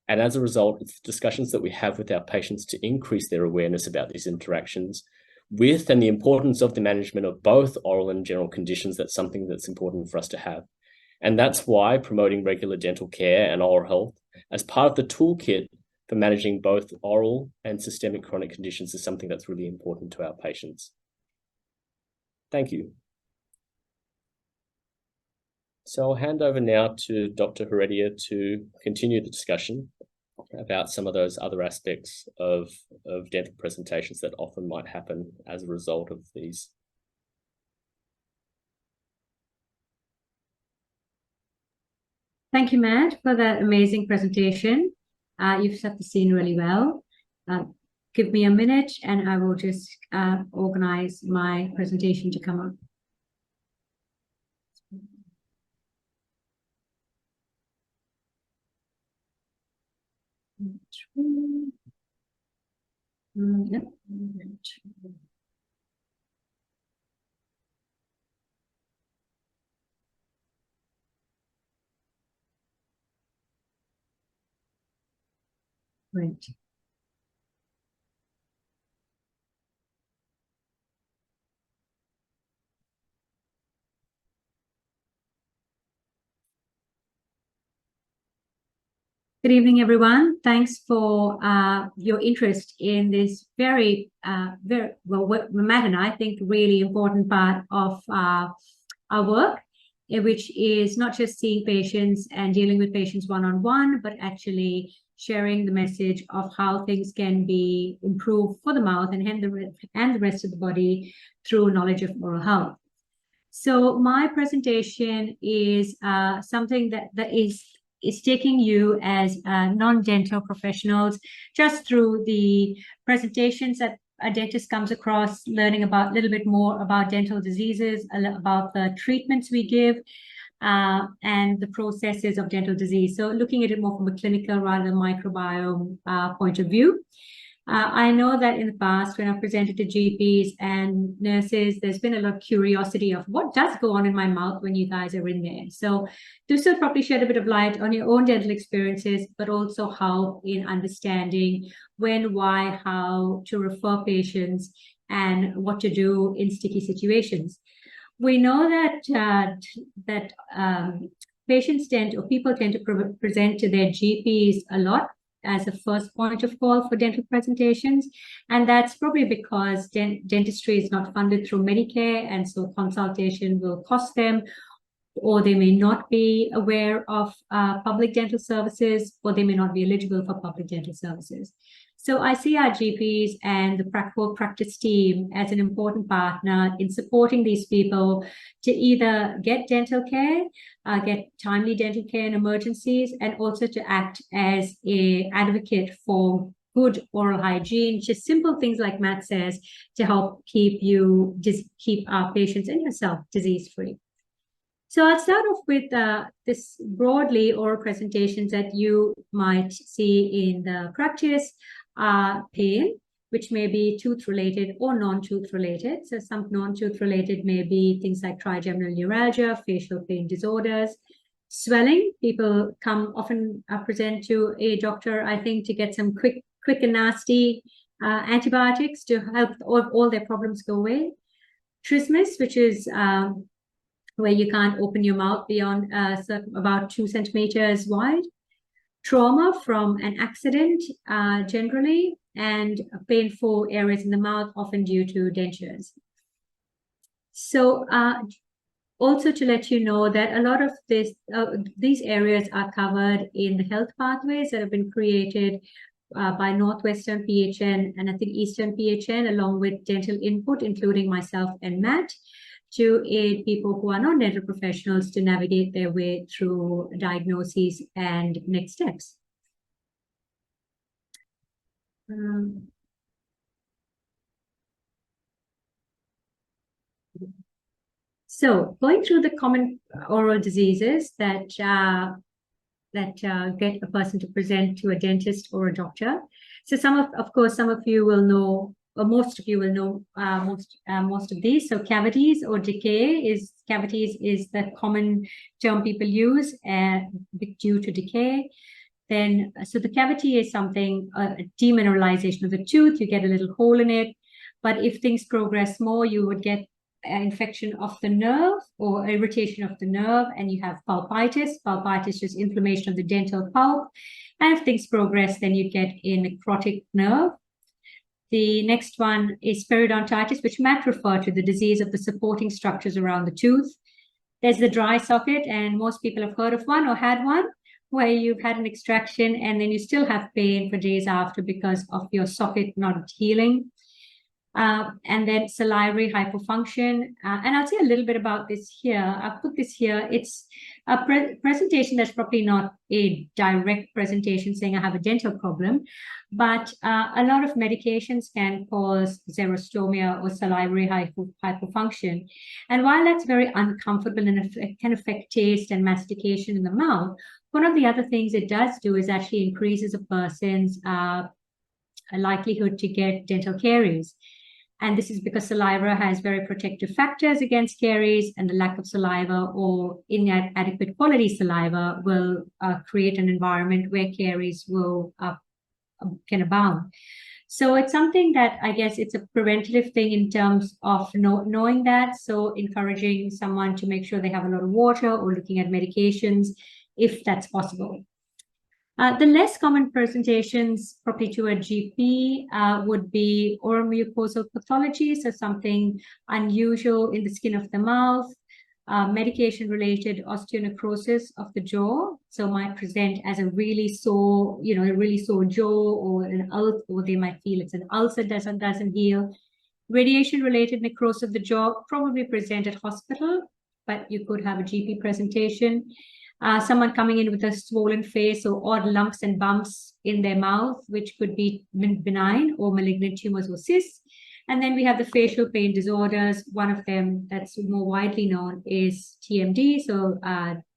and as a result, it's discussions that we have with our patients to increase their awareness about these interactions with and the importance of the management of both oral and general conditions. That's something that's important for us to have. And that's why promoting regular dental care and oral health as part of the toolkit for managing both oral and systemic chronic conditions is something that's really important to our patients. Thank you. So I'll hand over now to Dr. Heredia to continue the discussion about some of those other aspects of dental presentations that often might happen as a result of these. Thank you, Matt, for that amazing presentation. You've set the scene really well. Give me a minute and I will just organize my presentation to come up. Yep. Great. Good evening, everyone. Thanks for your interest in this very well, what Matt and I think really important part of our work, which is not just seeing patients and dealing with patients one-on-one, but actually sharing the message of how things can be improved for the mouth and the rest of the body through knowledge of oral health. So my presentation is something that is taking you as non-dental professionals just through the presentations that a dentist comes across, learning about a little bit more about dental diseases, about the treatments we give, and the processes of dental disease. So looking at it more from a clinical rather than microbiome point of view. I know that in the past, when I've presented to GPs and nurses, there's been a lot of curiosity of what does go on in my mouth when you guys are in there. So this will probably shed a bit of light on your own dental experiences, but also how in understanding when, why, how to refer patients and what to do in sticky situations. We know that patients tend, or people tend to present to their GPs a lot as a first point of call for dental presentations. And that's probably because dentistry is not funded through Medicare, and so consultation will cost them, or they may not be aware of public dental services, or they may not be eligible for public dental services. So I see our GPs and the whole practice team as an important partner in supporting these people to either get dental care, get timely dental care in emergencies, and also to act as an advocate for good oral hygiene, just simple things like Matt says, to help keep our patients and yourself disease-free. So I'll start off with this broadly oral presentations that you might see in the practice. Pain, which may be tooth-related or non-tooth related. So some non-tooth related may be things like trigeminal neuralgia, facial pain disorders, swelling. People often present to a doctor, I think, to get some quick and nasty antibiotics to help all their problems go away. Trismus, which is where you can't open your mouth beyond about 2 centimeters wide. Trauma from an accident, generally, and painful areas in the mouth, often due to dentures. So also to let you know that a lot of these areas are covered in the health pathways that have been created by Northwestern PHN and I think Eastern PHN, along with dental input, including myself and Matt, to aid people who are not dental professionals to navigate their way through diagnoses and next steps. So going through the common oral diseases that get a person to present to a dentist or a doctor. So of course, some of you will know, or most of you will know most of these. So cavities or decay cavities is the common term people use due to decay. Then, so the cavity is something, a demineralization of the tooth, you get a little hole in it. But if things progress more, you would get an infection of the nerve or irritation of the nerve, and you have pulpitis. Pulpitis is inflammation of the dental pulp. And if things progress, then you get a necrotic nerve. The next one is periodontitis, which Matt referred to, the disease of the supporting structures around the tooth. There's the dry socket, and most people have heard of one or had one, where you've had an extraction and then you still have pain for days after because of your socket not healing. And then salivary hypofunction. And I'll say a little bit about this here. I've put this here. It's a presentation that's probably not a direct presentation saying I have a dental problem, but a lot of medications can cause xerostomia or salivary hypofunction. And while that's very uncomfortable and it can affect taste and mastication in the mouth, one of the other things it does do is actually increases a person's likelihood to get dental caries. And this is because saliva has very protective factors against caries, and the lack of saliva or inadequate quality saliva will create an environment where caries can abound. So it's something that I guess it's a preventative thing in terms of knowing that. So encouraging someone to make sure they have a lot of water or looking at medications if that's possible. The less common presentations, probably to a GP, would be oral mucosal pathology, so something unusual in the skin of the mouth, medication-related osteonecrosis of the jaw, so might present as a really sore, a really sore jaw, or an ulcer, or they might feel it's an ulcer doesn't heal. Radiation-related necrosis of the jaw probably present at hospital, but you could have a GP presentation. Someone coming in with a swollen face or odd lumps and bumps in their mouth, which could be benign or malignant tumors or cysts. And then we have the facial pain disorders. One of them that's more widely known is TMD, so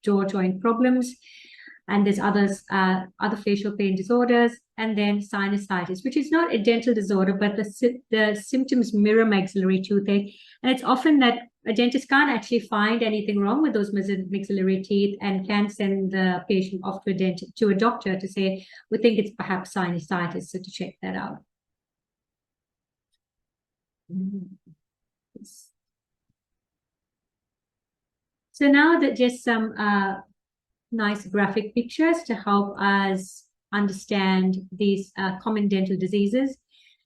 jaw joint problems. And there's other facial pain disorders. And then sinusitis, which is not a dental disorder, but the symptoms mirror maxillary toothache. And it's often that a dentist can't actually find anything wrong with those maxillary teeth and can send the patient off to a doctor to say, we think it's perhaps sinusitis, so to check that out. So now that just some nice graphic pictures to help us understand these common dental diseases.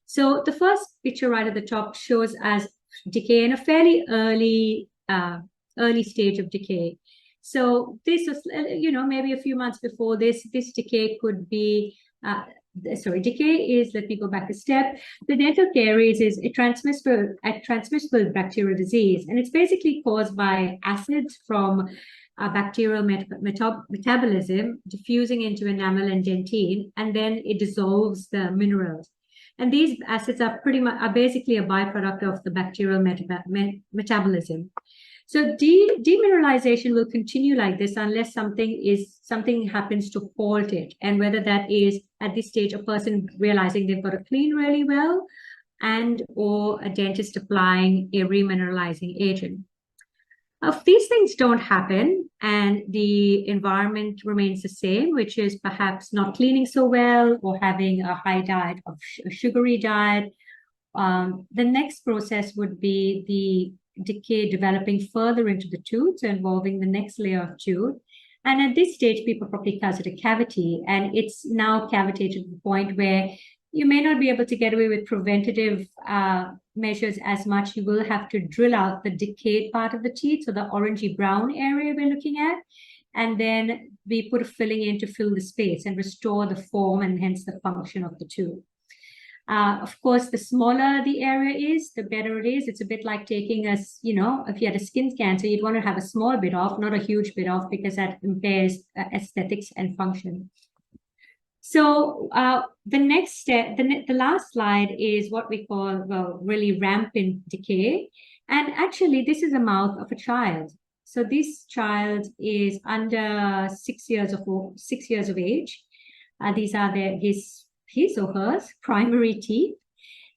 So the first picture right at the top shows us decay in a fairly early stage of decay. So this was, maybe a few months before this decay could be decay is, let me go back a step. The dental caries is a transmissible bacterial disease, and it's basically caused by acids from bacterial metabolism diffusing into enamel and dentine, and then it dissolves the minerals. And these acids are basically a byproduct of the bacterial metabolism. So demineralization will continue like this unless something happens to halt it. And whether that is at this stage a person realizing they've got to clean really well, and or a dentist applying a remineralizing agent. If these things don't happen and the environment remains the same, which is perhaps not cleaning so well or having a high diet of sugary diet, the next process would be the decay developing further into the tooth, so involving the next layer of tooth. And at this stage, people probably cause it a cavity, and it's now cavitated to the point where you may not be able to get away with preventative measures as much. You will have to drill out the decayed part of the teeth, so the orangey brown area we're looking at, and then we put a filling in to fill the space and restore the form and hence the function of the tooth. Of course, the smaller the area is, the better it is. It's a bit like taking if you had a skin cancer, you'd want to have a small bit off, not a huge bit off, because that impairs aesthetics and function. So the next step, the last slide is what we call, well, really rampant decay. And actually, this is a mouth of a child. So this child is under 6 years of age. These are his or her primary teeth.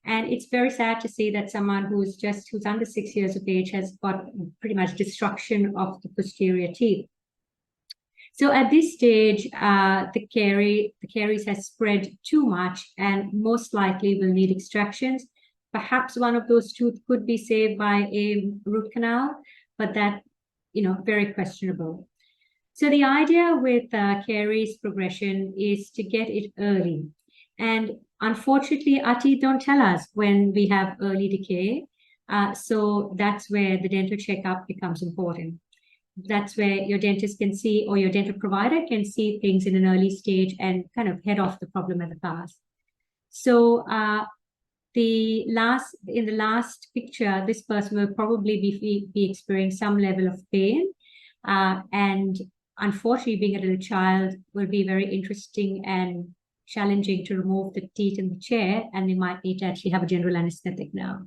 And it's very sad to see that someone who's under 6 years of age has got pretty much destruction of the posterior teeth. So at this stage, the caries has spread too much and most likely will need extractions. Perhaps one of those teeth could be saved by a root canal, but that, very questionable. So the idea with caries progression is to get it early. And unfortunately, our teeth don't tell us when we have early decay. So that's where the dental checkup becomes important. That's where your dentist can see, or your dental provider can see things in an early stage and kind of head off the problem at the pass. So in the last picture, this person will probably be experiencing some level of pain. And unfortunately, being a little child will be very interesting and challenging to remove the teeth in the chair, and they might need to actually have a general anesthetic now.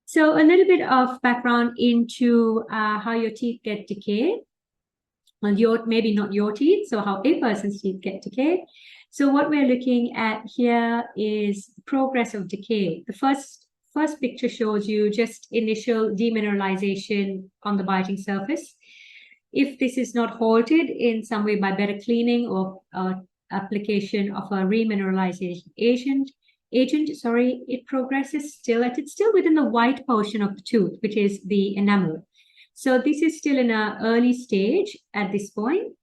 So a little bit of background into how your teeth get decayed. Well, maybe not your teeth, so how a person's teeth get decayed. So what we're looking at here is progress of decay. The first picture shows you just initial demineralization on the biting surface. If this is not halted in some way by better cleaning or application of a remineralization agent, it progresses it's still within the white portion of the tooth, which is the enamel. So this is still in an early stage at this point.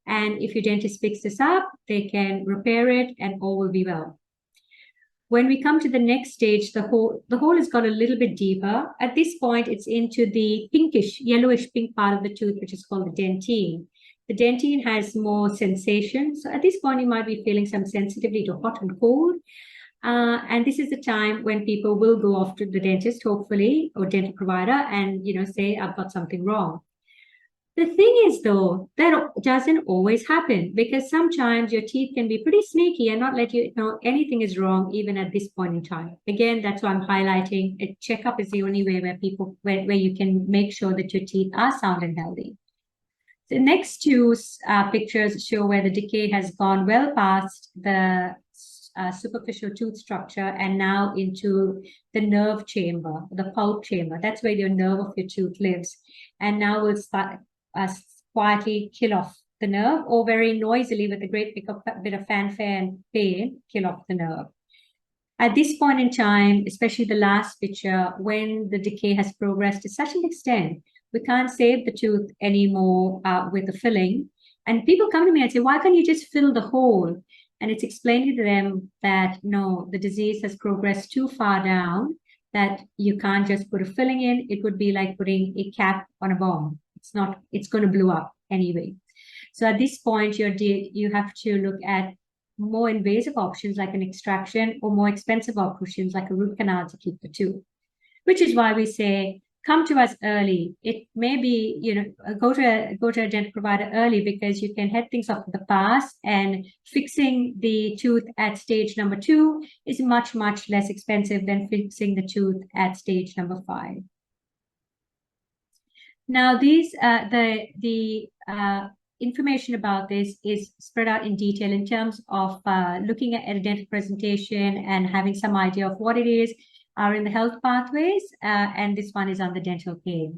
And if your dentist picks this up, they can repair it and all will be well. When we come to the next stage, the hole has got a little bit deeper. At this point, it's into the pinkish, yellowish pink part of the tooth, which is called the dentine. The dentine has more sensation. So at this point, you might be feeling some sensitivity to hot and cold. And this is the time when people will go off to the dentist, hopefully, or dental provider, and say, I've got something wrong. The thing is, though, that doesn't always happen, because sometimes your teeth can be pretty sneaky and not let you know anything is wrong, even at this point in time. Again, that's why I'm highlighting a checkup is the only way where you can make sure that your teeth are sound and healthy. The next two pictures show where the decay has gone well past the superficial tooth structure and now into the nerve chamber, the pulp chamber. That's where your nerve of your tooth lives. And now we'll start quietly kill off the nerve, or very noisily with a great bit of fanfare and pain, kill off the nerve. At this point in time, especially the last picture, when the decay has progressed to such an extent, we can't save the tooth anymore with the filling. And people come to me and say, why can't you just fill the hole? And it's explained to them that, no, the disease has progressed too far down, that you can't just put a filling in. It would be like putting a cap on a bomb. It's going to blow up. anyway. So at this point, you have to look at more invasive options like an extraction, or more expensive options like a root canal to keep the tooth, which is why we say, come to us early. It may be, go to a dental provider early, because you can head things off to the past, and fixing the tooth at stage number 2 is much, much less expensive than fixing the tooth at stage number 5. Now, the information about this is spread out in detail in terms of looking at a dental presentation and having some idea of what it is, are in the health pathways, and this one is on the dental care.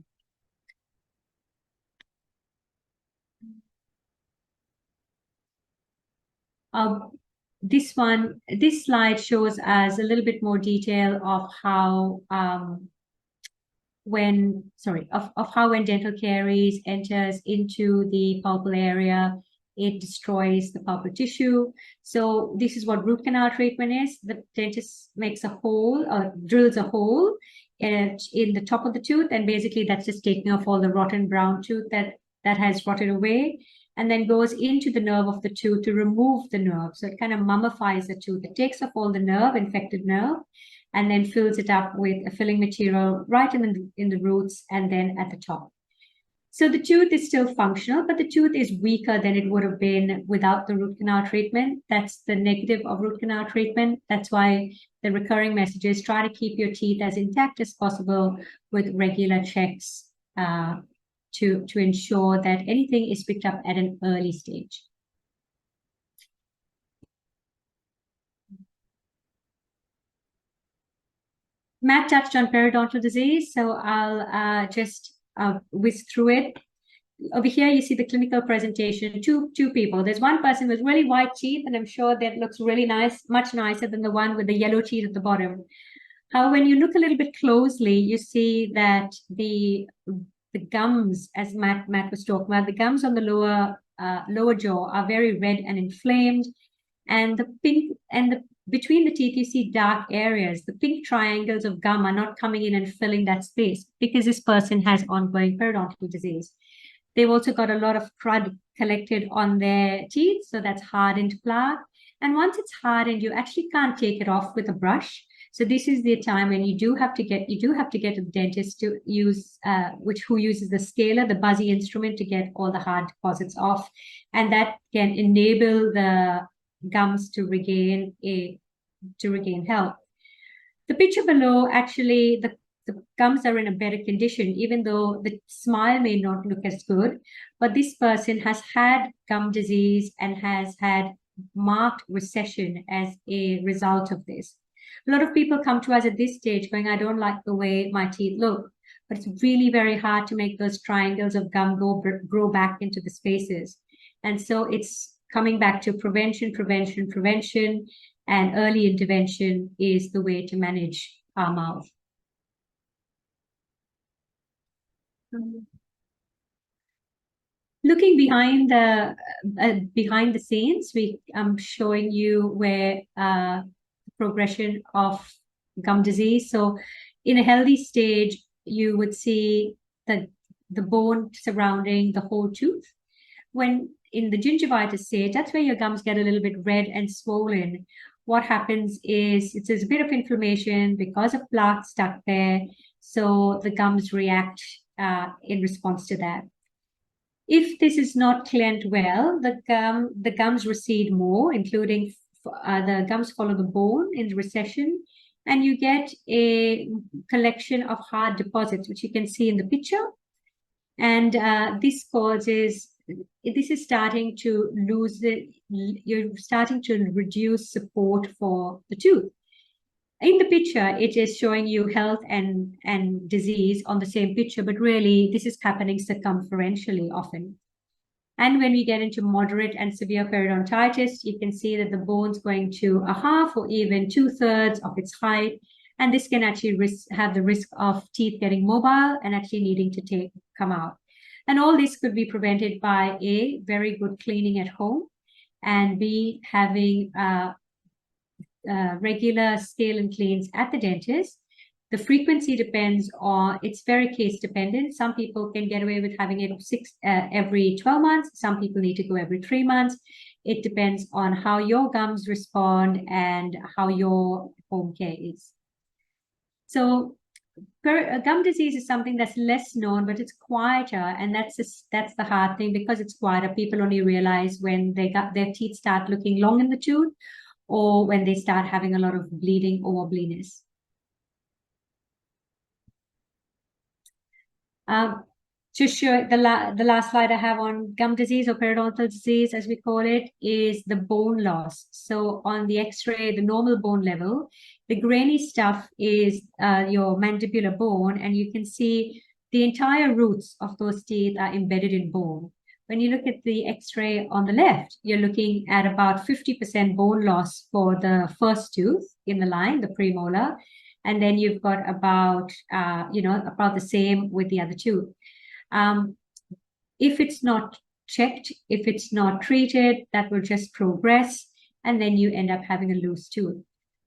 This slide shows us a little bit more detail of how when dental caries enters into the pulpal area, it destroys the pulpal tissue. So this is what root canal treatment is. The dentist makes a hole, or drills a hole in the top of the tooth, and basically that's just taking off all the rotten brown tooth that has rotted away, and then goes into the nerve of the tooth to remove the nerve. So it kind of mummifies the tooth. It takes off all the nerve, infected nerve, and then fills it up with a filling material right in the roots and then at the top. So the tooth is still functional, but the tooth is weaker than it would have been without the root canal treatment. That's the negative of root canal treatment. That's why the recurring message is try to keep your teeth as intact as possible with regular checks to ensure that anything is picked up at an early stage. Matt touched on periodontal disease, so I'll just whiz through it. Over here, you see the clinical presentation, two people. There's one person with really white teeth, and I'm sure that looks really nice, much nicer than the one with the yellow teeth at the bottom. However, when you look a little bit closely, you see that the gums, as Matt was talking about, the gums on the lower jaw are very red and inflamed, and the pink and between the teeth, you see dark areas. The pink triangles of gum are not coming in and filling that space because this person has ongoing periodontal disease. They've also got a lot of crud collected on their teeth, so that's hardened plaque. And once it's hardened, you actually can't take it off with a brush. So this is the time when you do have to get a dentist to use who uses the scaler, the buzzy instrument, to get all the hard deposits off, and that can enable the gums to regain health. The picture below, actually, the gums are in a better condition, even though the smile may not look as good. But this person has had gum disease and has had marked recession as a result of this. A lot of people come to us at this stage going, I don't like the way my teeth look, but it's really very hard to make those triangles of gum grow back into the spaces. And so it's coming back to prevention, and early intervention is the way to manage our mouth. Looking behind the scenes, I'm showing you where progression of gum disease. So in a healthy stage, you would see the bone surrounding the whole tooth. When in the gingivitis stage, that's where your gums get a little bit red and swollen. What happens is there's a bit of inflammation because of plaque stuck there, so the gums react in response to that. If this is not cleansed well, the gums recede more, including the gums follow the bone in recession, and you get a collection of hard deposits, which you can see in the picture. And this is starting to you're starting to reduce support for the tooth. In the picture, it is showing you health and disease on the same picture, but really this is happening circumferentially often. And when we get into moderate and severe periodontitis, you can see that the bone's going to a half or even 2/3 of its height. And this can actually have the risk of teeth getting mobile and actually needing to come out. And all this could be prevented by A, very good cleaning at home, and B, having regular scale and cleans at the dentist, The frequency depends on, it's very case dependent. Some people can get away with having it every 12 months. Some people need to go every 3 months. It depends on how your gums respond and how your home care is. So gum disease is something that's less known, but it's quieter, and that's the hard thing, because it's quieter. People only realize when their teeth start looking long in the tooth, or when they start having a lot of bleeding or wobbliness. To show the last slide I have on gum disease, or periodontal disease as we call it, is the bone loss. So on the x-ray, the normal bone level, the grainy stuff is your mandibular bone, and you can see the entire roots of those teeth are embedded in bone. When you look at the x-ray on the left, you're looking at about 50% bone loss for the first tooth in the line, the premolar, and then you've got about about the same with the other tooth. If it's not checked, if it's not treated, that will just progress, and then you end up having a loose tooth.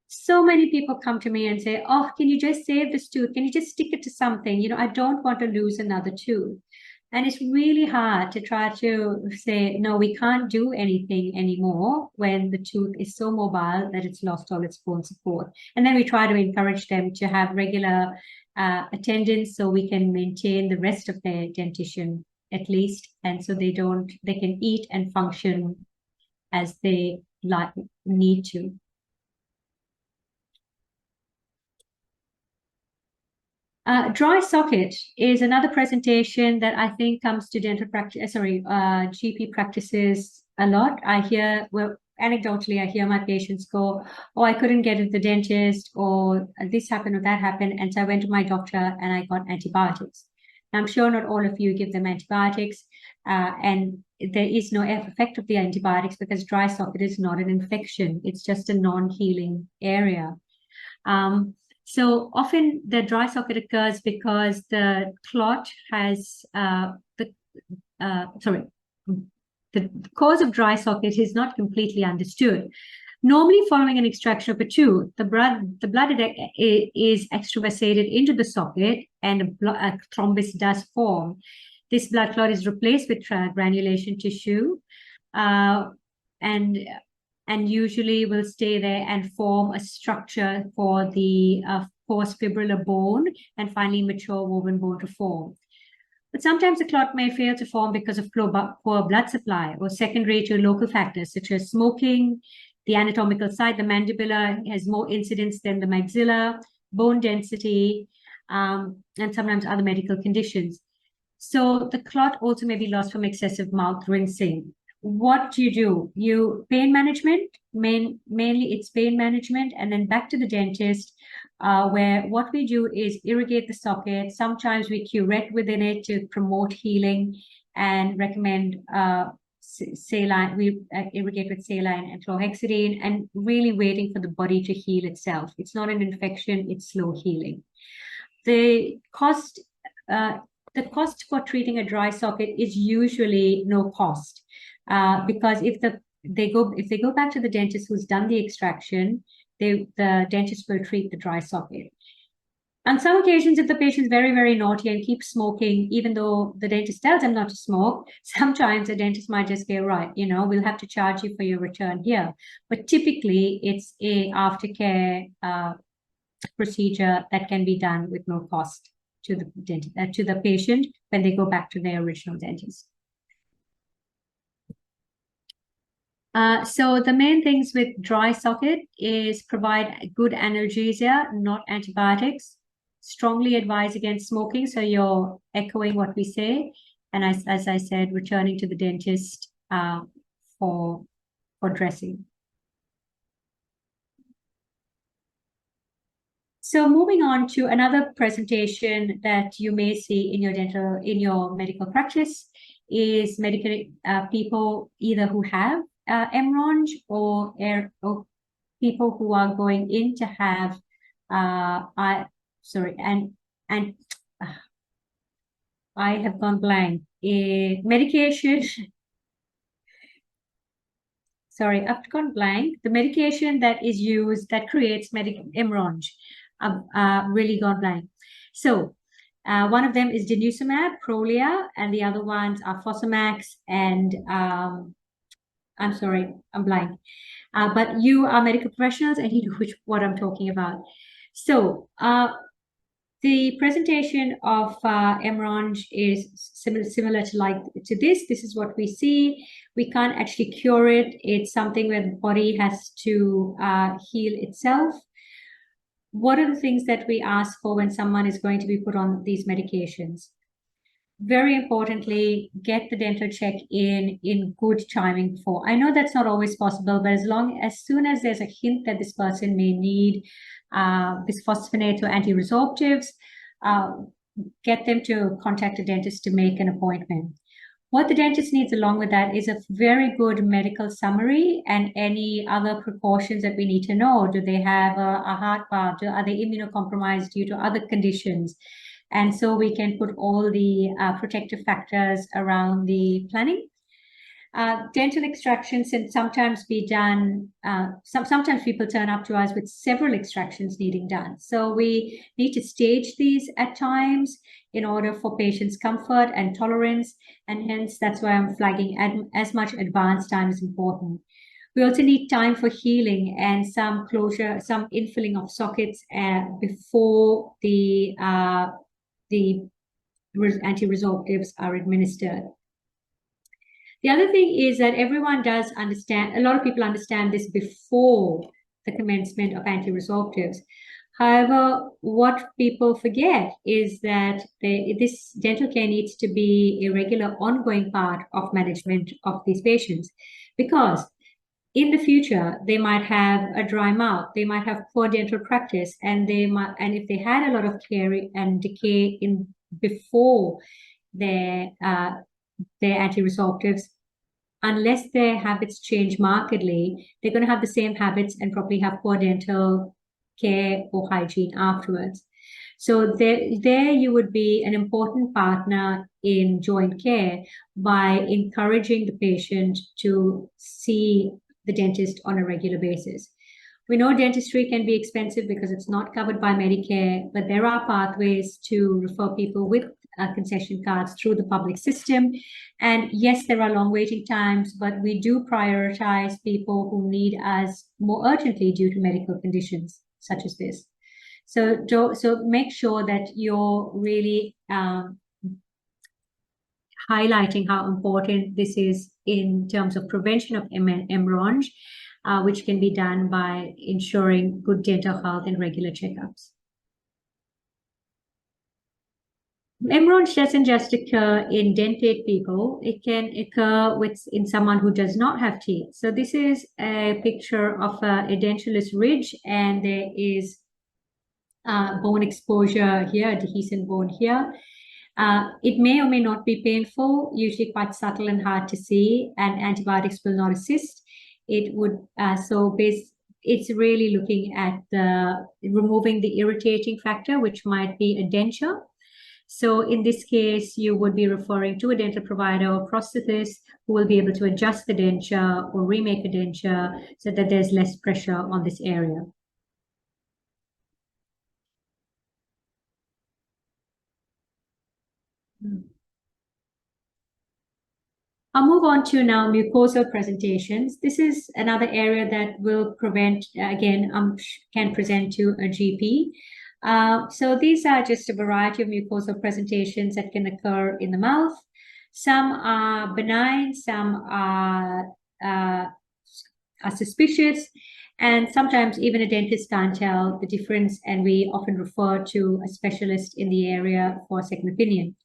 So many people come to me and say, oh, can you just save this tooth? Can you just stick it to something? I don't want to lose another tooth. And it's really hard to try to say, no, we can't do anything anymore when the tooth is so mobile that it's lost all its bone support. And then we try to encourage them to have regular attendance, so we can maintain the rest of their dentition at least, and so they can eat and function as they need to. Dry socket is another presentation that I think comes to dental practice, GP practices a lot. Anecdotally, I hear my patients go, oh, I couldn't get to the dentist, or this happened or that happened, and so I went to my doctor and I got antibiotics. I'm sure not all of you give them antibiotics, and there is no effect of the antibiotics because dry socket is not an infection. It's just a non-healing area. So often the dry socket occurs because the clot has the cause of dry socket is not completely understood. Normally, following an extraction of a tooth, the blood is extravasated into the socket, and a thrombus does form. This blood clot is replaced with granulation tissue, and usually will stay there and form a structure for the post-fibrillar bone, and finally mature woven bone to form. But sometimes the clot may fail to form because of poor blood supply, or secondary to local factors such as smoking, the anatomical site, the mandibular has more incidence than the maxilla, bone density, and sometimes other medical conditions. So the clot also may be lost from excessive mouth rinsing. What do? Pain management, mainly it's pain management, and then back to the dentist, where what we do is irrigate the socket. Sometimes we curette within it to promote healing and recommend saline. We irrigate with saline and chlorhexidine, and really waiting for the body to heal itself. It's not an infection, it's slow healing. The cost for treating a dry socket is usually no cost. Because if they go back to the dentist who's done the extraction, the dentist will treat the dry socket. On some occasions, if the patient's very, very naughty and keeps smoking, even though the dentist tells them not to smoke, sometimes the dentist might just say, right, we'll have to charge you for your return here. But typically, it's a aftercare procedure that can be done with no cost to the patient when they go back to their original dentist. So the main things with dry socket is provide good analgesia, not antibiotics. Strongly advise against smoking, so you're echoing what we say. And as I said, returning to the dentist for dressing. So moving on to another presentation that you may see in your medical practice is people either who have MRONJ or people who are going in to have I have gone blank. Medication. Sorry, I've gone blank. The medication that is used that creates MRONJ. I've really gone blank. So one of them is denosumab, Prolia, and the other ones are Fosamax and I'm sorry, I'm blank. But you are medical professionals and you know what I'm talking about. So the presentation of MRONJ is similar to this. This is what we see. We can't actually cure it. It's something where the body has to heal itself. What are the things that we ask for when someone is going to be put on these medications? Very importantly, get the dental check in good timing before. I know that's not always possible, but as soon as there's a hint that this person may need bisphosphonates or anti-resorptives, get them to contact a dentist to make an appointment. What the dentist needs along with that is a very good medical summary and any other precautions that we need to know. Do they have a heart valve? Are they immunocompromised due to other conditions? And so we can put all the protective factors around the planning. Dental extractions can sometimes be done. Sometimes people turn up to us with several extractions needing done. So we need to stage these at times in order for patients' comfort and tolerance. And hence, that's why I'm flagging as much advance time is important. We also need time for healing and some closure, some infilling of sockets before the anti-resorptives are administered. The other thing is that everyone does understand, a lot of people understand this before the commencement of anti-resorptives. However, what people forget is that this dental care needs to be a regular ongoing part of management of these patients, because in the future, they might have a dry mouth, they might have poor dental practice, and if they had a lot of caries and decay before their anti-resorptives, unless their habits change markedly, they're going to have the same habits and probably have poor dental care or hygiene afterwards. So there you would be an important partner in joint care by encouraging the patient to see the dentist on a regular basis. We know dentistry can be expensive because it's not covered by Medicare, but there are pathways to refer people with concession cards through the public system. And yes, there are long waiting times, but we do prioritize people who need us more urgently due to medical conditions such as this. So make sure that you're really highlighting how important this is in terms of prevention of MRONJ, which can be done by ensuring good dental health and regular checkups. MRONJ doesn't just occur in dentate people, it can occur in someone who does not have teeth. So this is a picture of a edentulous ridge, and there is bone exposure here, adhesive bone here. It may or may not be painful, usually quite subtle and hard to see, and antibiotics will not assist. It would it's really looking at removing the irritating factor, which might be a denture. So in this case, you would be referring to a dental provider or prosthetist who will be able to adjust the denture or remake a denture so that there's less pressure on this area. I'll move on to now mucosal presentations. This is another area that will prevent, again, can present to a GP. So these are just a variety of mucosal presentations that can occur in the mouth. Some are benign, some are suspicious, and sometimes even a dentist can't tell the difference, and we often refer to a specialist in the area for a second opinion.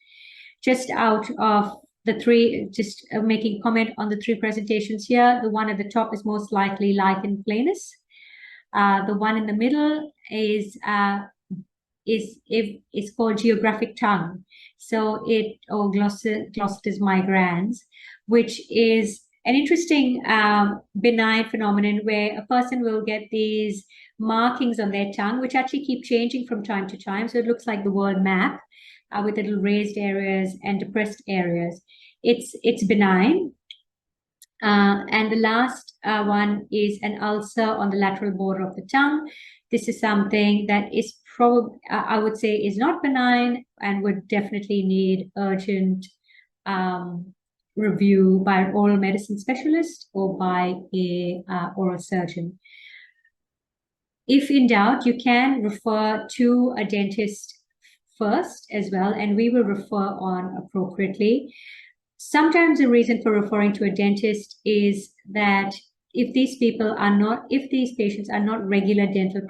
Just out of the three, just making comment on the three presentations here, the one at the top is most likely lichen planus. The one in the middle is called geographic tongue. So or glossoptis migrans, which is an interesting benign phenomenon where a person will get these markings on their tongue, which actually keep changing from time to time. So it looks like the world map with little raised areas and depressed areas. It's benign. And the last one is an ulcer on the lateral border of the tongue. This is something that is probably, I would say, is not benign and would definitely need urgent review by an oral medicine specialist or by a oral surgeon. If in doubt, you can refer to a dentist first as well, and we will refer on appropriately. Sometimes the reason for referring to a dentist is that if these patients are not regular dental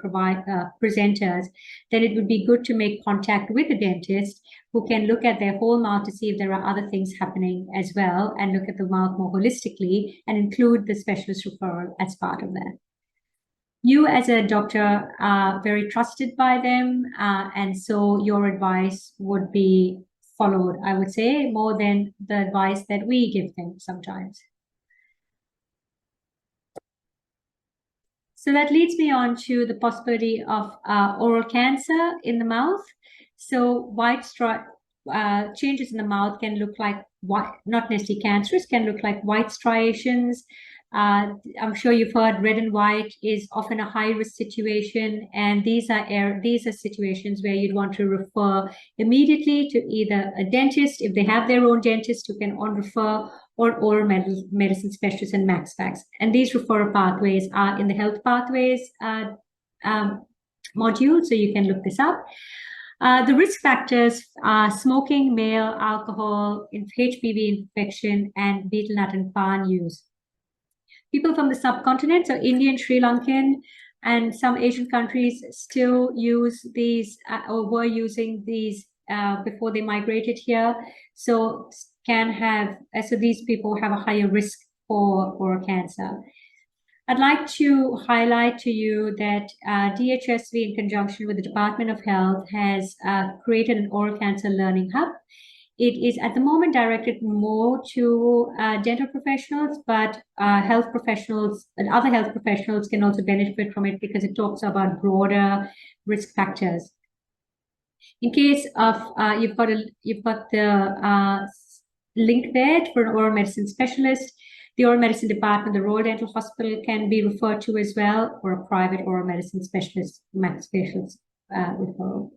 presenters, then it would be good to make contact with a dentist who can look at their whole mouth to see if there are other things happening as well, and look at the mouth more holistically and include the specialist referral as part of that. You as a doctor are very trusted by them, and so your advice would be followed, I would say, more than the advice that we give them sometimes. So that leads me on to the possibility of oral cancer in the mouth. So changes in the mouth can look like not necessarily cancerous, can look like white striations. I'm sure you've heard red and white is often a high-risk situation, and these are situations where you'd want to refer immediately to either a dentist, if they have their own dentist who can on-refer, or oral medicine specialist and MaxFax. And these referral pathways are in the health pathways module, so you can look this up. The risk factors are smoking, male, alcohol, HPV infection, and betel nut and palm use. People from the subcontinent, so Indian, Sri Lankan, and some Asian countries still use these or were using these before they migrated here. So these people have a higher risk for oral cancer. I'd like to highlight to you that DHSV, in conjunction with the Department of Health, has created an oral cancer learning hub. It is at the moment directed more to dental professionals, but health professionals and other health professionals can also benefit from it because it talks about broader risk factors. In case of you've got the link there for an oral medicine specialist. The oral medicine department, the Royal Dental Hospital, can be referred to as well, or a private oral medicine specialist, maximum referral.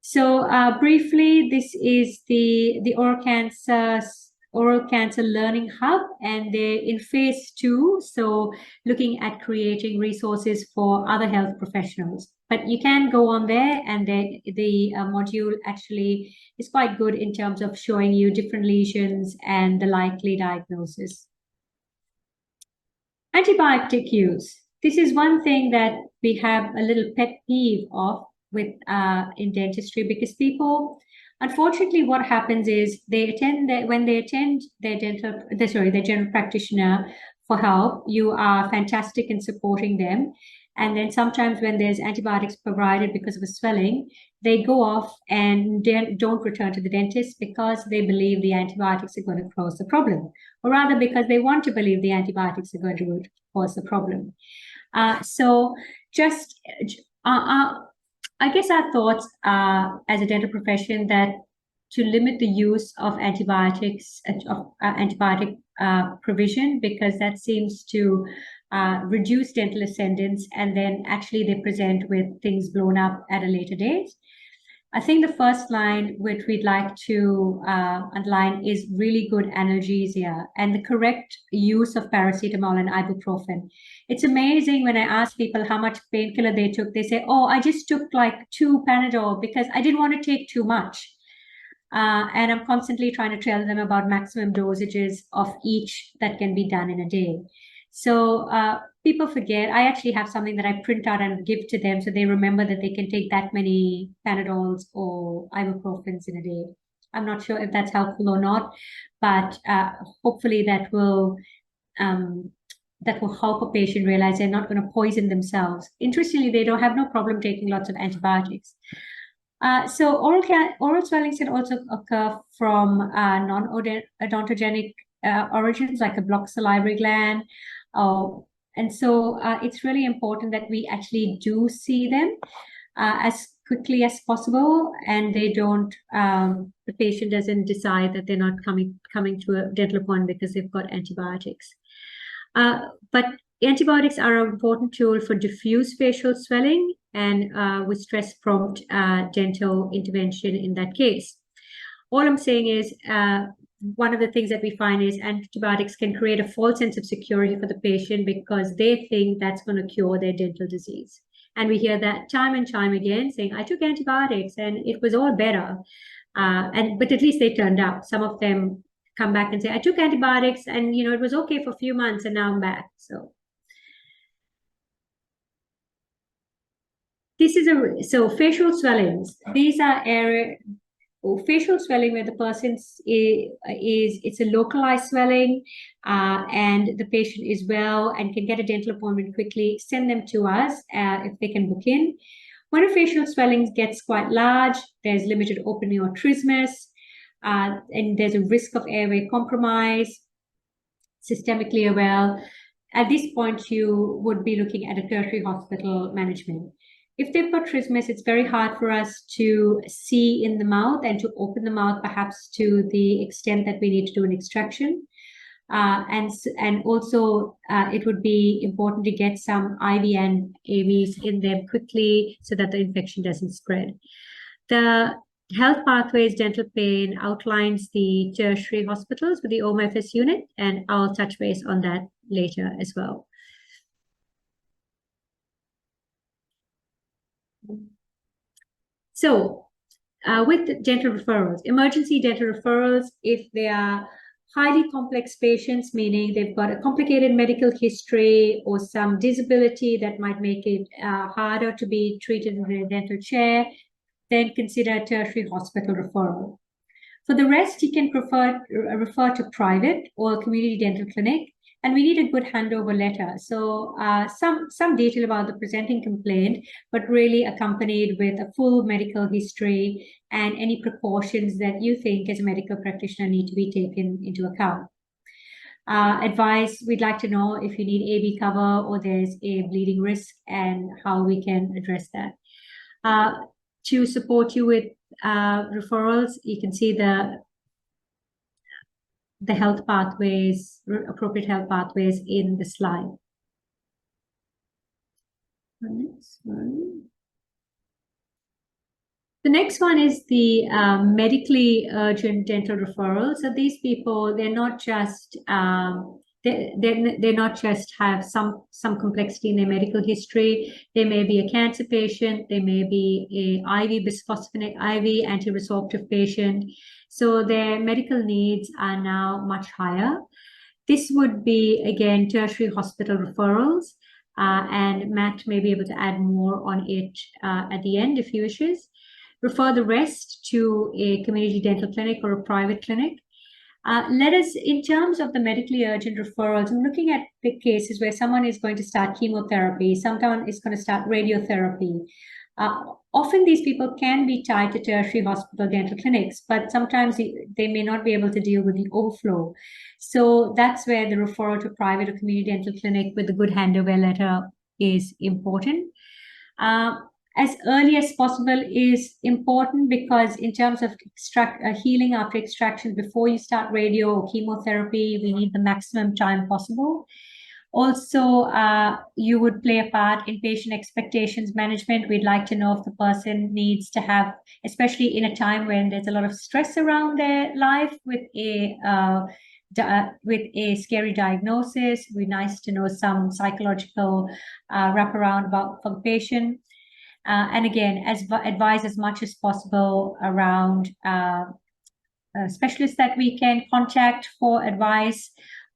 So briefly, this is the oral cancer learning hub, and they're in phase 2, so looking at creating resources for other health professionals. But you can go on there, and the module actually is quite good in terms of showing you different lesions and the likely diagnosis. Antibiotic use. This is one thing that we have a little pet peeve of with in dentistry, because people, unfortunately, what happens is when they attend their general practitioner for help, you are fantastic in supporting them. And then sometimes when there's antibiotics provided because of a swelling, they go off and don't return to the dentist because they believe the antibiotics are going to cause the problem, or rather because they want to believe the antibiotics are going to cause the problem. So just I guess our thoughts as a dental profession that to limit the use of antibiotics, antibiotic provision, because that seems to reduce dental ascendance, and then actually they present with things blown up at a later date. I think the first line which we'd like to underline is really good analgesia and the correct use of paracetamol and ibuprofen. It's amazing when I ask people how much painkiller they took, they say, oh, I just took like 2 Panadol because I didn't want to take too much. And I'm constantly trying to tell them about maximum dosages of each that can be done in a day. So people forget. I actually have something that I print out and give to them so they remember that they can take that many Panadols or ibuprofens in a day. I'm not sure if that's helpful or not, but hopefully that will help a patient realize they're not going to poison themselves. Interestingly, they don't have no problem taking lots of antibiotics. So oral swellings can also occur from non-odontogenic origins, like a blocked salivary gland. And so it's really important that we actually do see them. As quickly as possible, and they don't, the patient doesn't decide that they're not coming to a dental appointment because they've got antibiotics. But antibiotics are an important tool for diffuse facial swelling, and with stress prompt dental intervention in that case. All I'm saying is, one of the things that we find is antibiotics can create a false sense of security for the patient because they think that's going to cure their dental disease. And we hear that time and time again, saying, I took antibiotics and it was all better. But at least they turned out. Some of them come back and say, I took antibiotics and, you know, it was okay for a few months and now I'm back. So this is so facial swellings. These are facial swelling where the person's it's a localized swelling, and the patient is well and can get a dental appointment quickly. Send them to us if they can book in. When a facial swelling gets quite large, there's limited opening or trismus, and there's a risk of airway compromise, systemically well. At this point, you would be looking at a tertiary hospital management. If they've got trismus, it's very hard for us to see in the mouth and to open the mouth, perhaps to the extent that we need to do an extraction. And also, it would be important to get some IV and AVs in them quickly so that the infection doesn't spread. The Health Pathways Dental Pain outlines the tertiary hospitals with the OMFS unit, and I'll touch base on that later as well. So, with dental referrals, emergency dental referrals, if they are highly complex patients, meaning they've got a complicated medical history or some disability that might make it harder to be treated in a dental chair, then consider a tertiary hospital referral. For the rest, you can refer to private or community dental clinic, and we need a good handover letter. So some detail about the presenting complaint, but really accompanied with a full medical history and any precautions that you think as a medical practitioner need to be taken into account. Advice, we'd like to know if you need AB cover or there's a bleeding risk and how we can address that. To support you with referrals, you can see the health pathways, appropriate health pathways in the slide. Next one. The next one is the medically urgent dental referral. So these people, they're not just they're not just have some complexity in their medical history. They may be a cancer patient. They may be a IV bisphosphonate IV anti-resorptive patient. So their medical needs are now much higher. This would be, again, tertiary hospital referrals, and Matt may be able to add more on it at the end if he wishes. Refer the rest to a community dental clinic or a private clinic. Let us, in terms of the medically urgent referrals, I'm looking at the cases where someone is going to start chemotherapy, someone is going to start radiotherapy. Often these people can be tied to tertiary hospital dental clinics, but sometimes they may not be able to deal with the overflow. So that's where the referral to private or community dental clinic with a good handover letter is important. As early as possible is important because in terms of healing after extraction, before you start radio or chemotherapy, we need the maximum time possible. Also, you would play a part in patient expectations management. We'd like to know if the person needs to have, especially in a time when there's a lot of stress around their life with a scary diagnosis. It would be nice to know some psychological wraparound for the patient. And again, advise as much as possible around specialists that we can contact for advice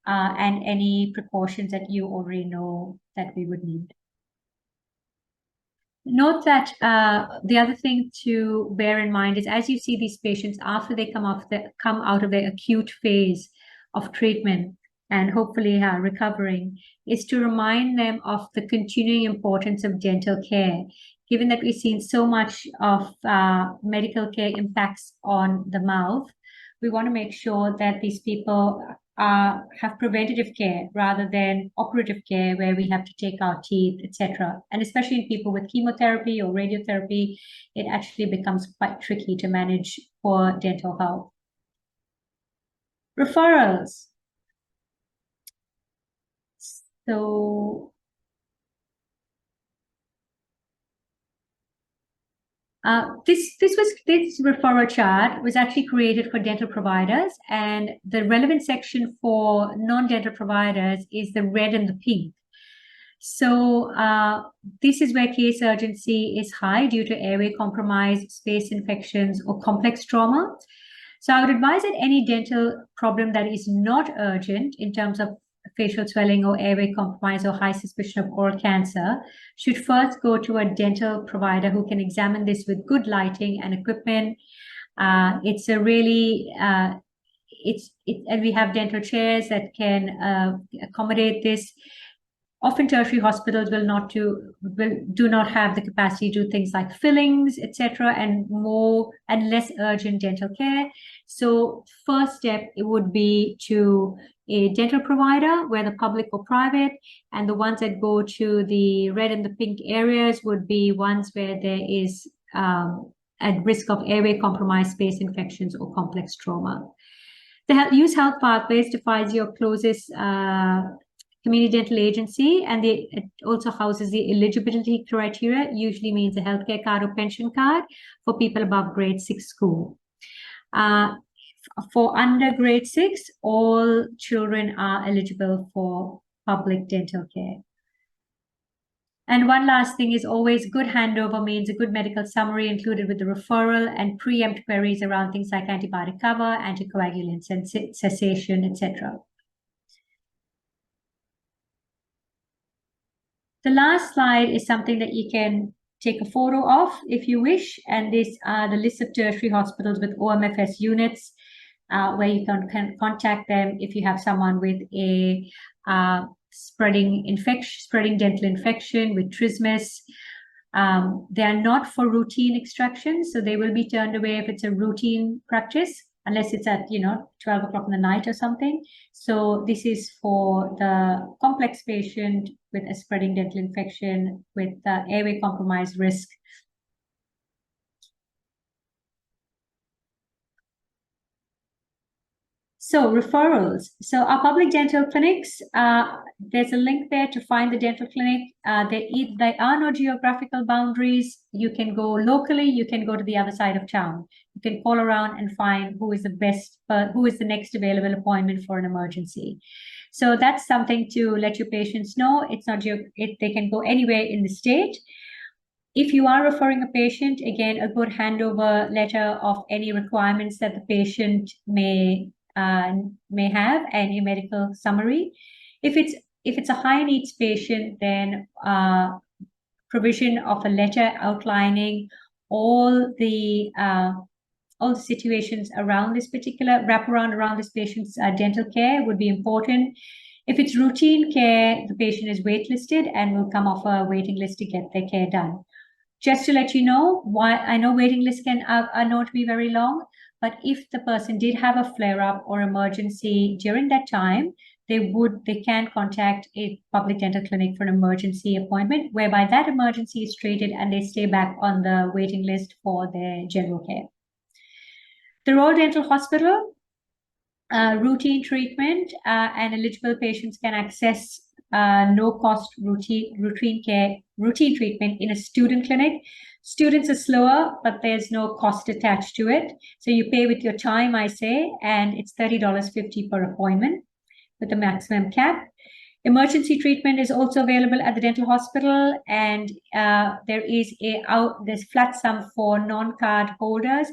and any precautions that you already know that we would need. Note that the other thing to bear in mind is as you see these patients after they come out of their acute phase of treatment and hopefully recovering, is to remind them of the continuing importance of dental care. Given that we've seen so much of medical care impacts on the mouth, we want to make sure that these people have preventative care rather than operative care where we have to take our teeth, etc. And especially in people with chemotherapy or radiotherapy, it actually becomes quite tricky to manage poor dental health. Referrals. So this referral chart was actually created for dental providers, and the relevant section for non-dental providers is the red and the pink. So this is where case urgency is high due to airway compromise, space infections, or complex trauma. So I would advise that any dental problem that is not urgent in terms of facial swelling or airway compromise or high suspicion of oral cancer should first go to a dental provider who can examine this with good lighting and equipment. It's a really and we have dental chairs that can accommodate this. Often tertiary hospitals do not have the capacity to do things like fillings, etc., and more and less urgent dental care. So first step, it would be to a dental provider, whether public or private, and the ones that go to the red and the pink areas would be ones where there is at risk of airway compromise, space infections, or complex trauma. The Use Health Pathways defines your closest community dental agency, and it also houses the eligibility criteria, usually means a healthcare card or pension card for people above grade 6 school. For under grade 6, all children are eligible for public dental care. And one last thing is always good handover means a good medical summary included with the referral and preempt queries around things like antibiotic cover, anticoagulants, and cessation, etc. The last slide is something that you can take a photo of if you wish, and these are the list of tertiary hospitals with OMFS units where you can contact them if you have someone with a spreading dental infection with trismus. They are not for routine extraction, so they will be turned away if it's a routine practice, unless it's at 12 o'clock in the night or something. So this is for the complex patient with a spreading dental infection with airway compromise risk. So referrals. So our public dental clinics, there's a link there to find the dental clinic. There are no geographical boundaries. You can go locally, you can go to the other side of town. You can call around and find who is the next available appointment for an emergency. So that's something to let your patients know. It's not they can go anywhere in the state. If you are referring a patient, again, a good handover letter of any requirements that the patient may have, and a medical summary. If it's a high needs patient, then provision of a letter outlining all the situations around this particular wraparound around this patient's dental care would be important. If it's routine care, the patient is waitlisted and will come off a waiting list to get their care done. Just to let you know, why I know waiting lists are known to be very long, but if the person did have a flare-up or emergency during that time, they can contact a public dental clinic for an emergency appointment, whereby that emergency is treated and they stay back on the waiting list for their general care. The Royal Dental Hospital, routine treatment and eligible patients can access no-cost routine treatment in a student clinic. Students are slower, but there's no cost attached to it. So you pay with your time, I say, and it's $30.50 per appointment with a maximum cap. Emergency treatment is also available at the dental hospital, and there's flat sum for non-card holders,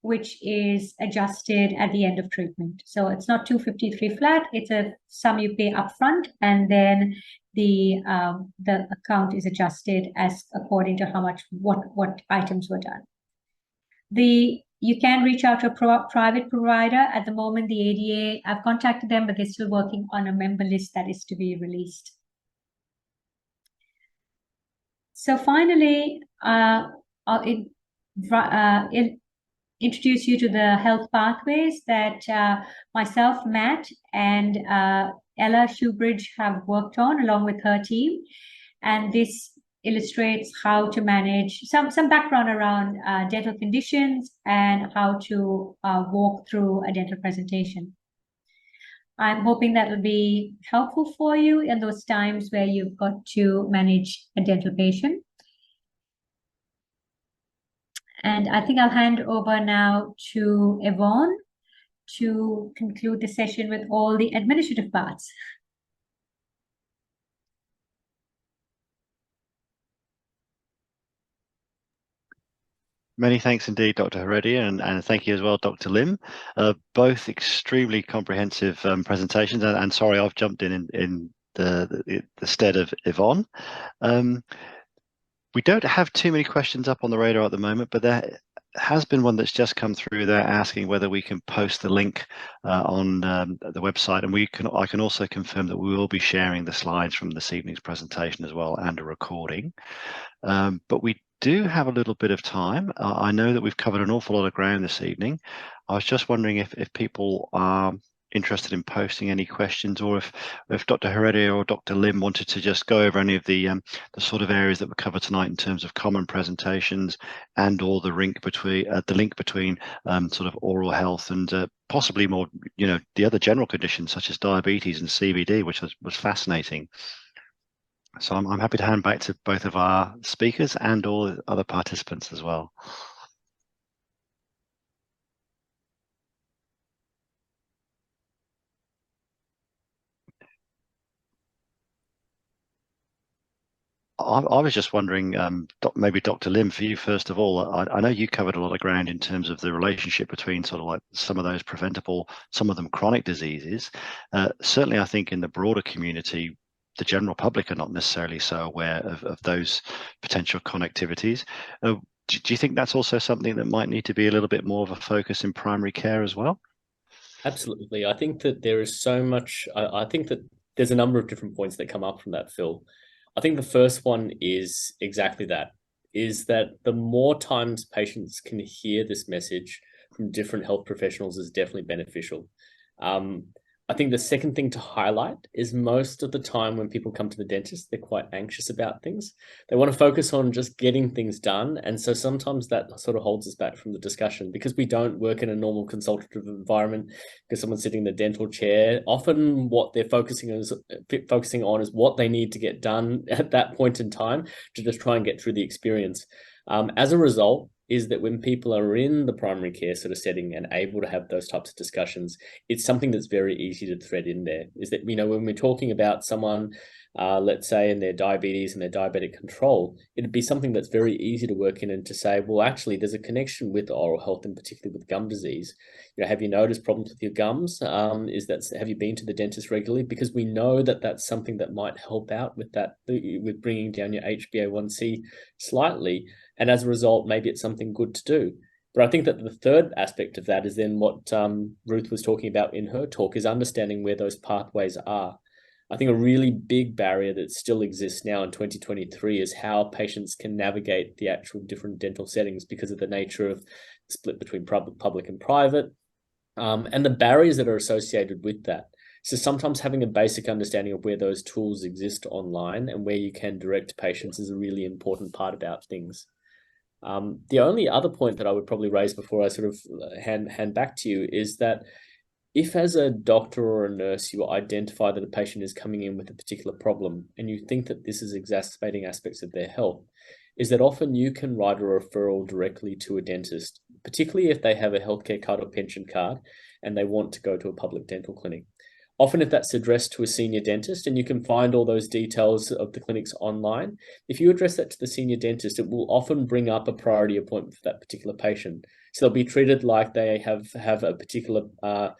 which is adjusted at the end of treatment. So it's not $253 flat, it's a sum you pay upfront, and then the account is adjusted as according to how much, what items were done. You can reach out to a private provider. At the moment, the ADA, I've contacted them, but they're still working on a member list that is to be released. So finally, introduce you to the health pathways that myself, Matt, and Ella Shoebridge have worked on along with her team. And this illustrates how to manage some background around dental conditions and how to walk through a dental presentation. I'm hoping that will be helpful for you in those times where you've got to manage a dental patient. And I think I'll hand over now to Yvonne to conclude the session with all the administrative parts. Many thanks indeed, Dr. Heredia, and thank you as well, Dr. Lim. Both extremely comprehensive presentations, and sorry, I've jumped in the stead of Yvonne. We don't have too many questions up on the radar at the moment, but there has been one that's just come through there asking whether we can post the link on the website, and I can also confirm that we will be sharing the slides from this evening's presentation as well, and a recording. But we do have a little bit of time. I know that we've covered an awful lot of ground this evening. I was just wondering if people are interested in posting any questions, or if Dr. Heredia or Dr. Lim wanted to just go over any of the sort of areas that were covered tonight in terms of common presentations, and or the link between sort of oral health and possibly more, the other general conditions such as diabetes and CVD, which was fascinating. So I'm happy to hand back to both of our speakers and all other participants as well. I was just wondering, maybe Dr. Lim, for you first of all, I know you covered a lot of ground in terms of the relationship between sort of like some of those preventable, some of them chronic diseases. Certainly, I think in the broader community, the general public are not necessarily so aware of those potential connectivities. Do you think that's also something that might need to be a little bit more of a focus in primary care as well? Absolutely. I think that there is so much, I think that there's a number of different points that come up from that, Phil. I think the first one is exactly that, is that the more times patients can hear this message from different health professionals is definitely beneficial. I think the second thing to highlight is most of the time when people come to the dentist, they're quite anxious about things. They want to focus on just getting things done. And so sometimes that sort of holds us back from the discussion because we don't work in a normal consultative environment, because someone's sitting in the dental chair. Often what they're focusing on is what they need to get done at that point in time to just try and get through the experience. As a result, is that when people are in the primary care sort of setting and able to have those types of discussions, it's something that's very easy to thread in there. Is that, when we're talking about someone, let's say in their diabetes and their diabetic control, it'd be something that's very easy to work in and to say, well, actually, there's a connection with oral health and particularly with gum disease. Have you noticed problems with your gums? Have you been to the dentist regularly? Because we know that that's something that might help out with that, with bringing down your HbA1c slightly. And as a result, maybe it's something good to do. But I think that the third aspect of that is then what Ruth was talking about in her talk, is understanding where those pathways are. I think a really big barrier that still exists now in 2023 is how patients can navigate the actual different dental settings because of the nature of the split between public and private, and the barriers that are associated with that. So sometimes having a basic understanding of where those tools exist online and where you can direct patients is a really important part about things. The only other point that I would probably raise before I sort of hand back to you is that if as a doctor or a nurse you identify that a patient is coming in with a particular problem and you think that this is exacerbating aspects of their health, is that often you can write a referral directly to a dentist, particularly if they have a healthcare card or pension card and they want to go to a public dental clinic. Often if that's addressed to a senior dentist, and you can find all those details of the clinics online, if you address that to the senior dentist, it will often bring up a priority appointment for that particular patient. So they'll be treated like they have a particular, a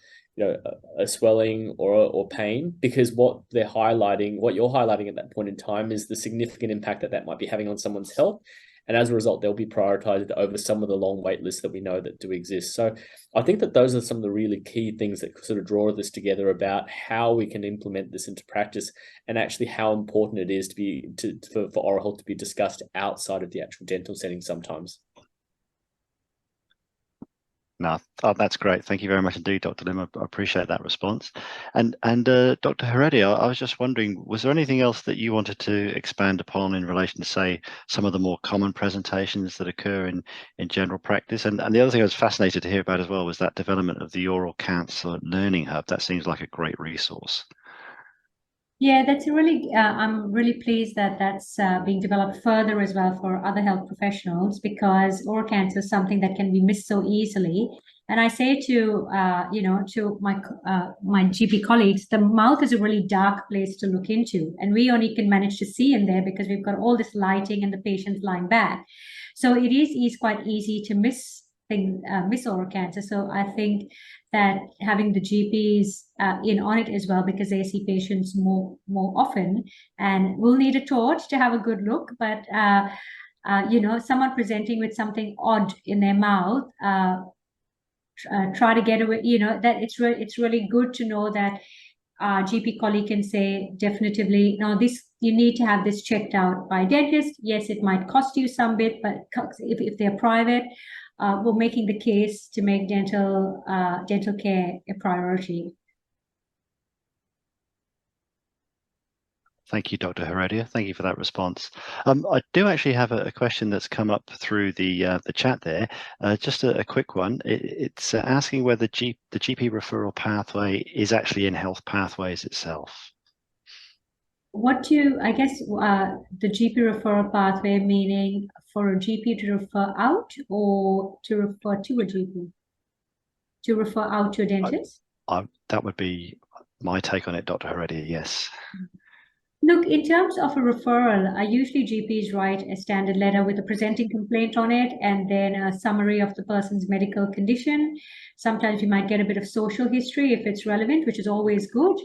swelling or pain, because what you're highlighting at that point in time is the significant impact that might be having on someone's health. And as a result, they'll be prioritized over some of the long wait lists that we know that do exist. So I think that those are some of the really key things that sort of draw this together about how we can implement this into practice, and actually how important it is for oral health to be discussed outside of the actual dental setting sometimes. No, that's great. Thank you very much indeed, Dr. Lim. I appreciate that response. And Dr. Heredia, I was just wondering, was there anything else that you wanted to expand upon in relation to, say, some of the more common presentations that occur in general practice? And the other thing I was fascinated to hear about as well was that development of the Oral Cancer Learning Hub. That seems like a great resource. Yeah, that's a really, I'm really pleased that that's being developed further as well for other health professionals, because oral cancer is something that can be missed so easily. And I say to, to my GP colleagues, the mouth is a really dark place to look into, and we only can manage to see in there because we've got all this lighting and the patient's lying back. So it is quite easy to miss oral cancer. So I think that having the GPs in on it as well, because they see patients more often, and will need a torch to have a good look. But someone presenting with something odd in their mouth, try to get away. That it's really good to know that our GP colleague can say definitively, no, this, you need to have this checked out by a dentist. Yes, it might cost you some bit, but if they're private, we're making the case to make dental care a priority. Thank you, Dr. Heredia. Thank you for that response. I do actually have a question that's come up through the chat there. Just a quick one. It's asking whether the GP referral pathway is actually in Health Pathways itself. I guess the GP referral pathway, meaning for a GP to refer out or to refer to a GP? To refer out to a dentist? That would be my take on it, Dr. Heredia, yes. Look, in terms of a referral, usually GPs write a standard letter with a presenting complaint on it and then a summary of the person's medical condition. Sometimes you might get a bit of social history if it's relevant, which is always good.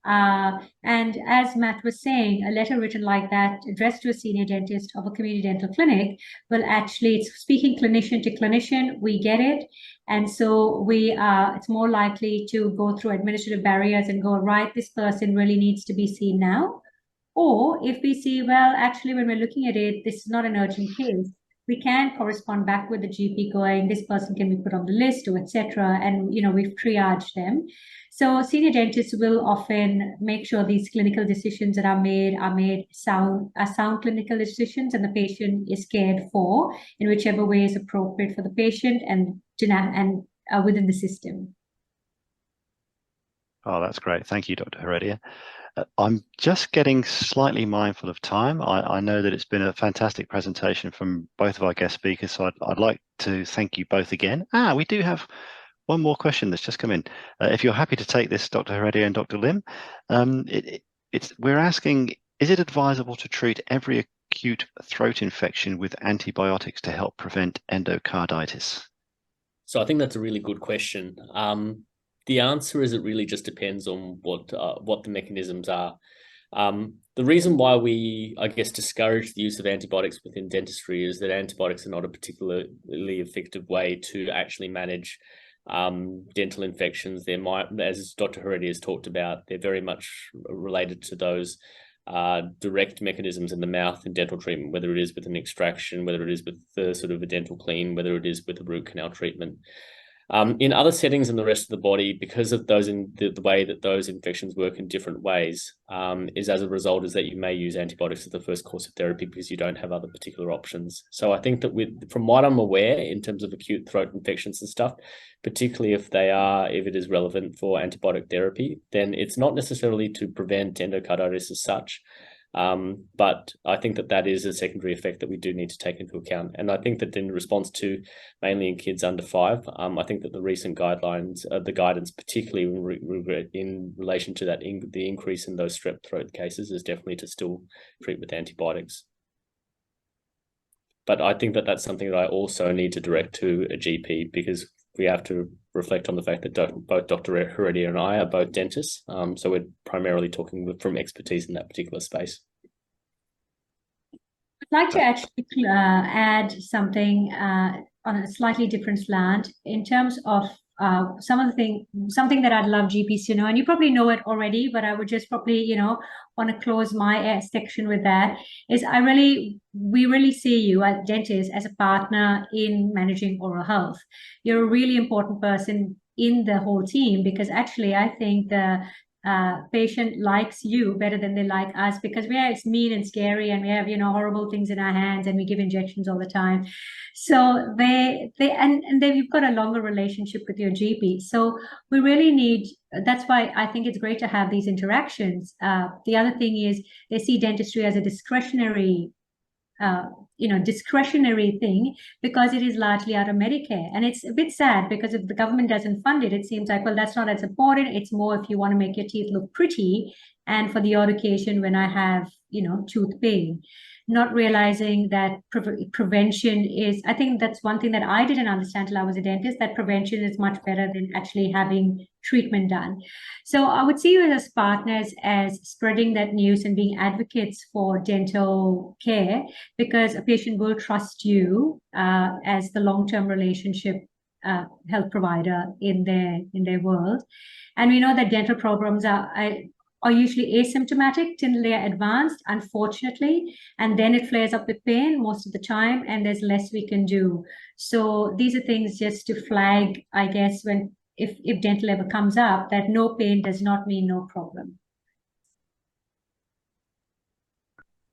And as Matt was saying, a letter written like that addressed to a senior dentist of a community dental clinic, well, actually, it's speaking clinician to clinician, we get it. And so it's more likely to go through administrative barriers and go, right, this person really needs to be seen now. Or if we see, well, actually, when we're looking at it, this is not an urgent case, we can correspond back with the GP going, this person can be put on the list, or etc. And, we've triaged them. So senior dentists will often make sure these clinical decisions that are made sound clinical decisions, and the patient is cared for in whichever way is appropriate for the patient and within the system. Oh, that's great. Thank you, Dr. Heredia. I'm just getting slightly mindful of time. I know that it's been a fantastic presentation from both of our guest speakers, so I'd like to thank you both again. We do have one more question that's just come in. If you're happy to take this, Dr. Heredia and Dr. Lim, we're asking, is it advisable to treat every acute throat infection with antibiotics to help prevent endocarditis? So I think that's a really good question. The answer is it really just depends on what the mechanisms are. The reason why we, I guess, discourage the use of antibiotics within dentistry is that antibiotics are not a particularly effective way to actually manage dental infections. As Dr. Heredia has talked about, they're very much related to those direct mechanisms in the mouth in dental treatment, whether it is with an extraction, whether it is with the sort of a dental clean, whether it is with a root canal treatment. In other settings in the rest of the body, because of the way that those infections work in different ways, is as a result is that you may use antibiotics as the first course of therapy because you don't have other particular options. So I think that from what I'm aware, in terms of acute throat infections and stuff, particularly if it is relevant for antibiotic therapy, then it's not necessarily to prevent endocarditis as such. But I think that is a secondary effect that we do need to take into account. And I think that in response to mainly in kids under 5, I think that the recent guidelines, the guidance, particularly in relation to that, the increase in those strep throat cases is definitely to still treat with antibiotics. But I think that that's something that I also need to direct to a GP, because we have to reflect on the fact that both Dr. Heredia and I are both dentists. So we're primarily talking from expertise in that particular space. I'd like to actually add something on a slightly different slant in terms of something that I'd love GPs to know, and you probably know it already, but I would just probably, want to close my section with that, is we really see you as dentists as a partner in managing oral health. You're a really important person in the whole team, because actually I think the patient likes you better than they like us, because it's mean and scary, and we have horrible things in our hands, and we give injections all the time. So then you've got a longer relationship with your GP. So we really need. That's why I think it's great to have these interactions. The other thing is they see dentistry as a discretionary thing, because it is largely out of Medicare. And it's a bit sad, because if the government doesn't fund it, it seems like, well, that's not as important. It's more if you want to make your teeth look pretty, and for the odd occasion when I have, tooth pain. Not realizing that prevention is, I think that's one thing that I didn't understand till I was a dentist, that prevention is much better than actually having treatment done. So I would see you as partners, as spreading that news and being advocates for dental care, because a patient will trust you as the long-term relationship health provider in their world. And we know that dental problems are usually asymptomatic till they're advanced, unfortunately, and then it flares up with pain most of the time, and there's less we can do. So these are things just to flag, I guess, if dental ever comes up, that no pain does not mean no problem.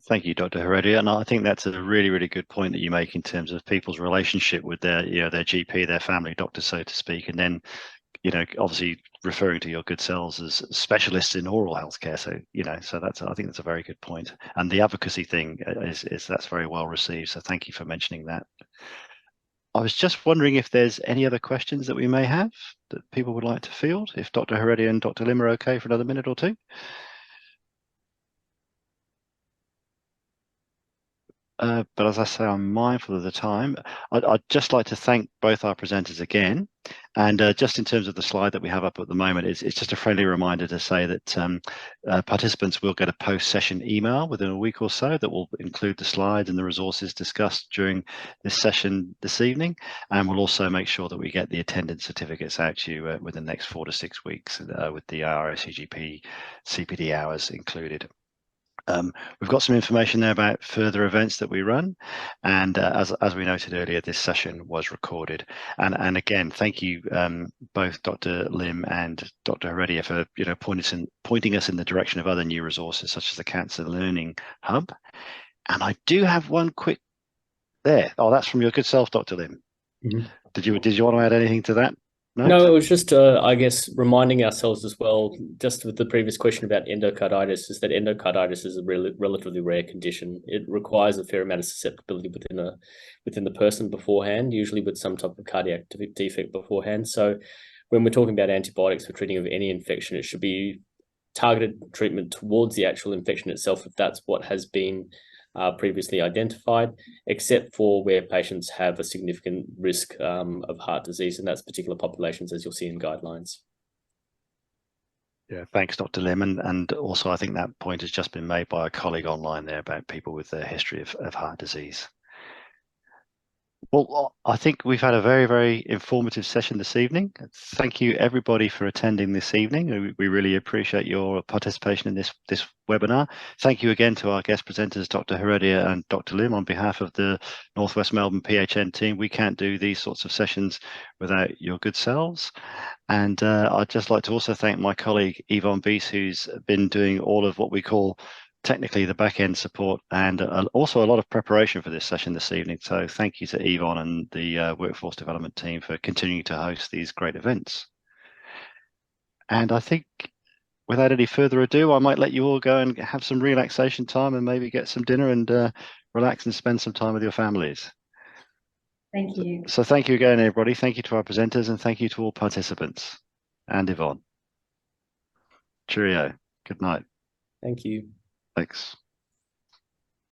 Thank you, Dr. Heredia. And I think that's a really, really good point that you make in terms of people's relationship with their GP, their family doctor, so to speak, and then obviously referring to your good selves as specialists in oral healthcare. So, I think that's a very good point. And the advocacy thing is that's very well received. So thank you for mentioning that. I was just wondering if there's any other questions that we may have that people would like to field, if Dr. Heredia and Dr. Lim are okay for another minute or two. But as I say, I'm mindful of the time. I'd just like to thank both our presenters again. And just in terms of the slide that we have up at the moment, it's just a friendly reminder to say that participants will get a post-session email within a week or so that will include the slides and the resources discussed during this session this evening. And we'll also make sure that we get the attendance certificates out to you within the next 4 to 6 weeks with the ROCGP CPD hours included. We've got some information there about further events that we run, and as we noted earlier, this session was recorded. And again, thank you both Dr. Lim and Dr. Heredia for pointing us in the direction of other new resources such as the Cancer Learning Hub. And I do have one quick there. Oh, that's from your good self, Dr. Lim. Mm-hmm. Did you want to add anything to that? No, it was just, I guess, reminding ourselves as well, just with the previous question about endocarditis, is that endocarditis is a relatively rare condition. It requires a fair amount of susceptibility within the person beforehand, usually with some type of cardiac defect beforehand. So when we're talking about antibiotics for treating of any infection, it should be targeted treatment towards the actual infection itself, if that's what has been previously identified, except for where patients have a significant risk of heart disease in that particular populations, as you'll see in guidelines. Yeah, thanks, Dr. Lim. And also, I think that point has just been made by a colleague online there about people with a history of heart disease. Well, I think we've had a very, very informative session this evening. Thank you, everybody, for attending this evening. We really appreciate your participation in this webinar. Thank you again to our guest presenters, Dr. Heredia and Dr. Lim, on behalf of the Northwest Melbourne PHN team. We can't do these sorts of sessions without your good selves. And I'd just like to also thank my colleague, Yvonne Bies, who's been doing all of what we call technically the back-end support, and also a lot of preparation for this session this evening. So thank you to Yvonne and the workforce development team for continuing to host these great events. And I think without any further ado, I might let you all go and have some relaxation time and maybe get some dinner and relax and spend some time with your families. Thank you. So thank you again, everybody. Thank you to our presenters, and thank you to all participants and Yvonne. Cheerio. Good night. Thank you. Thanks.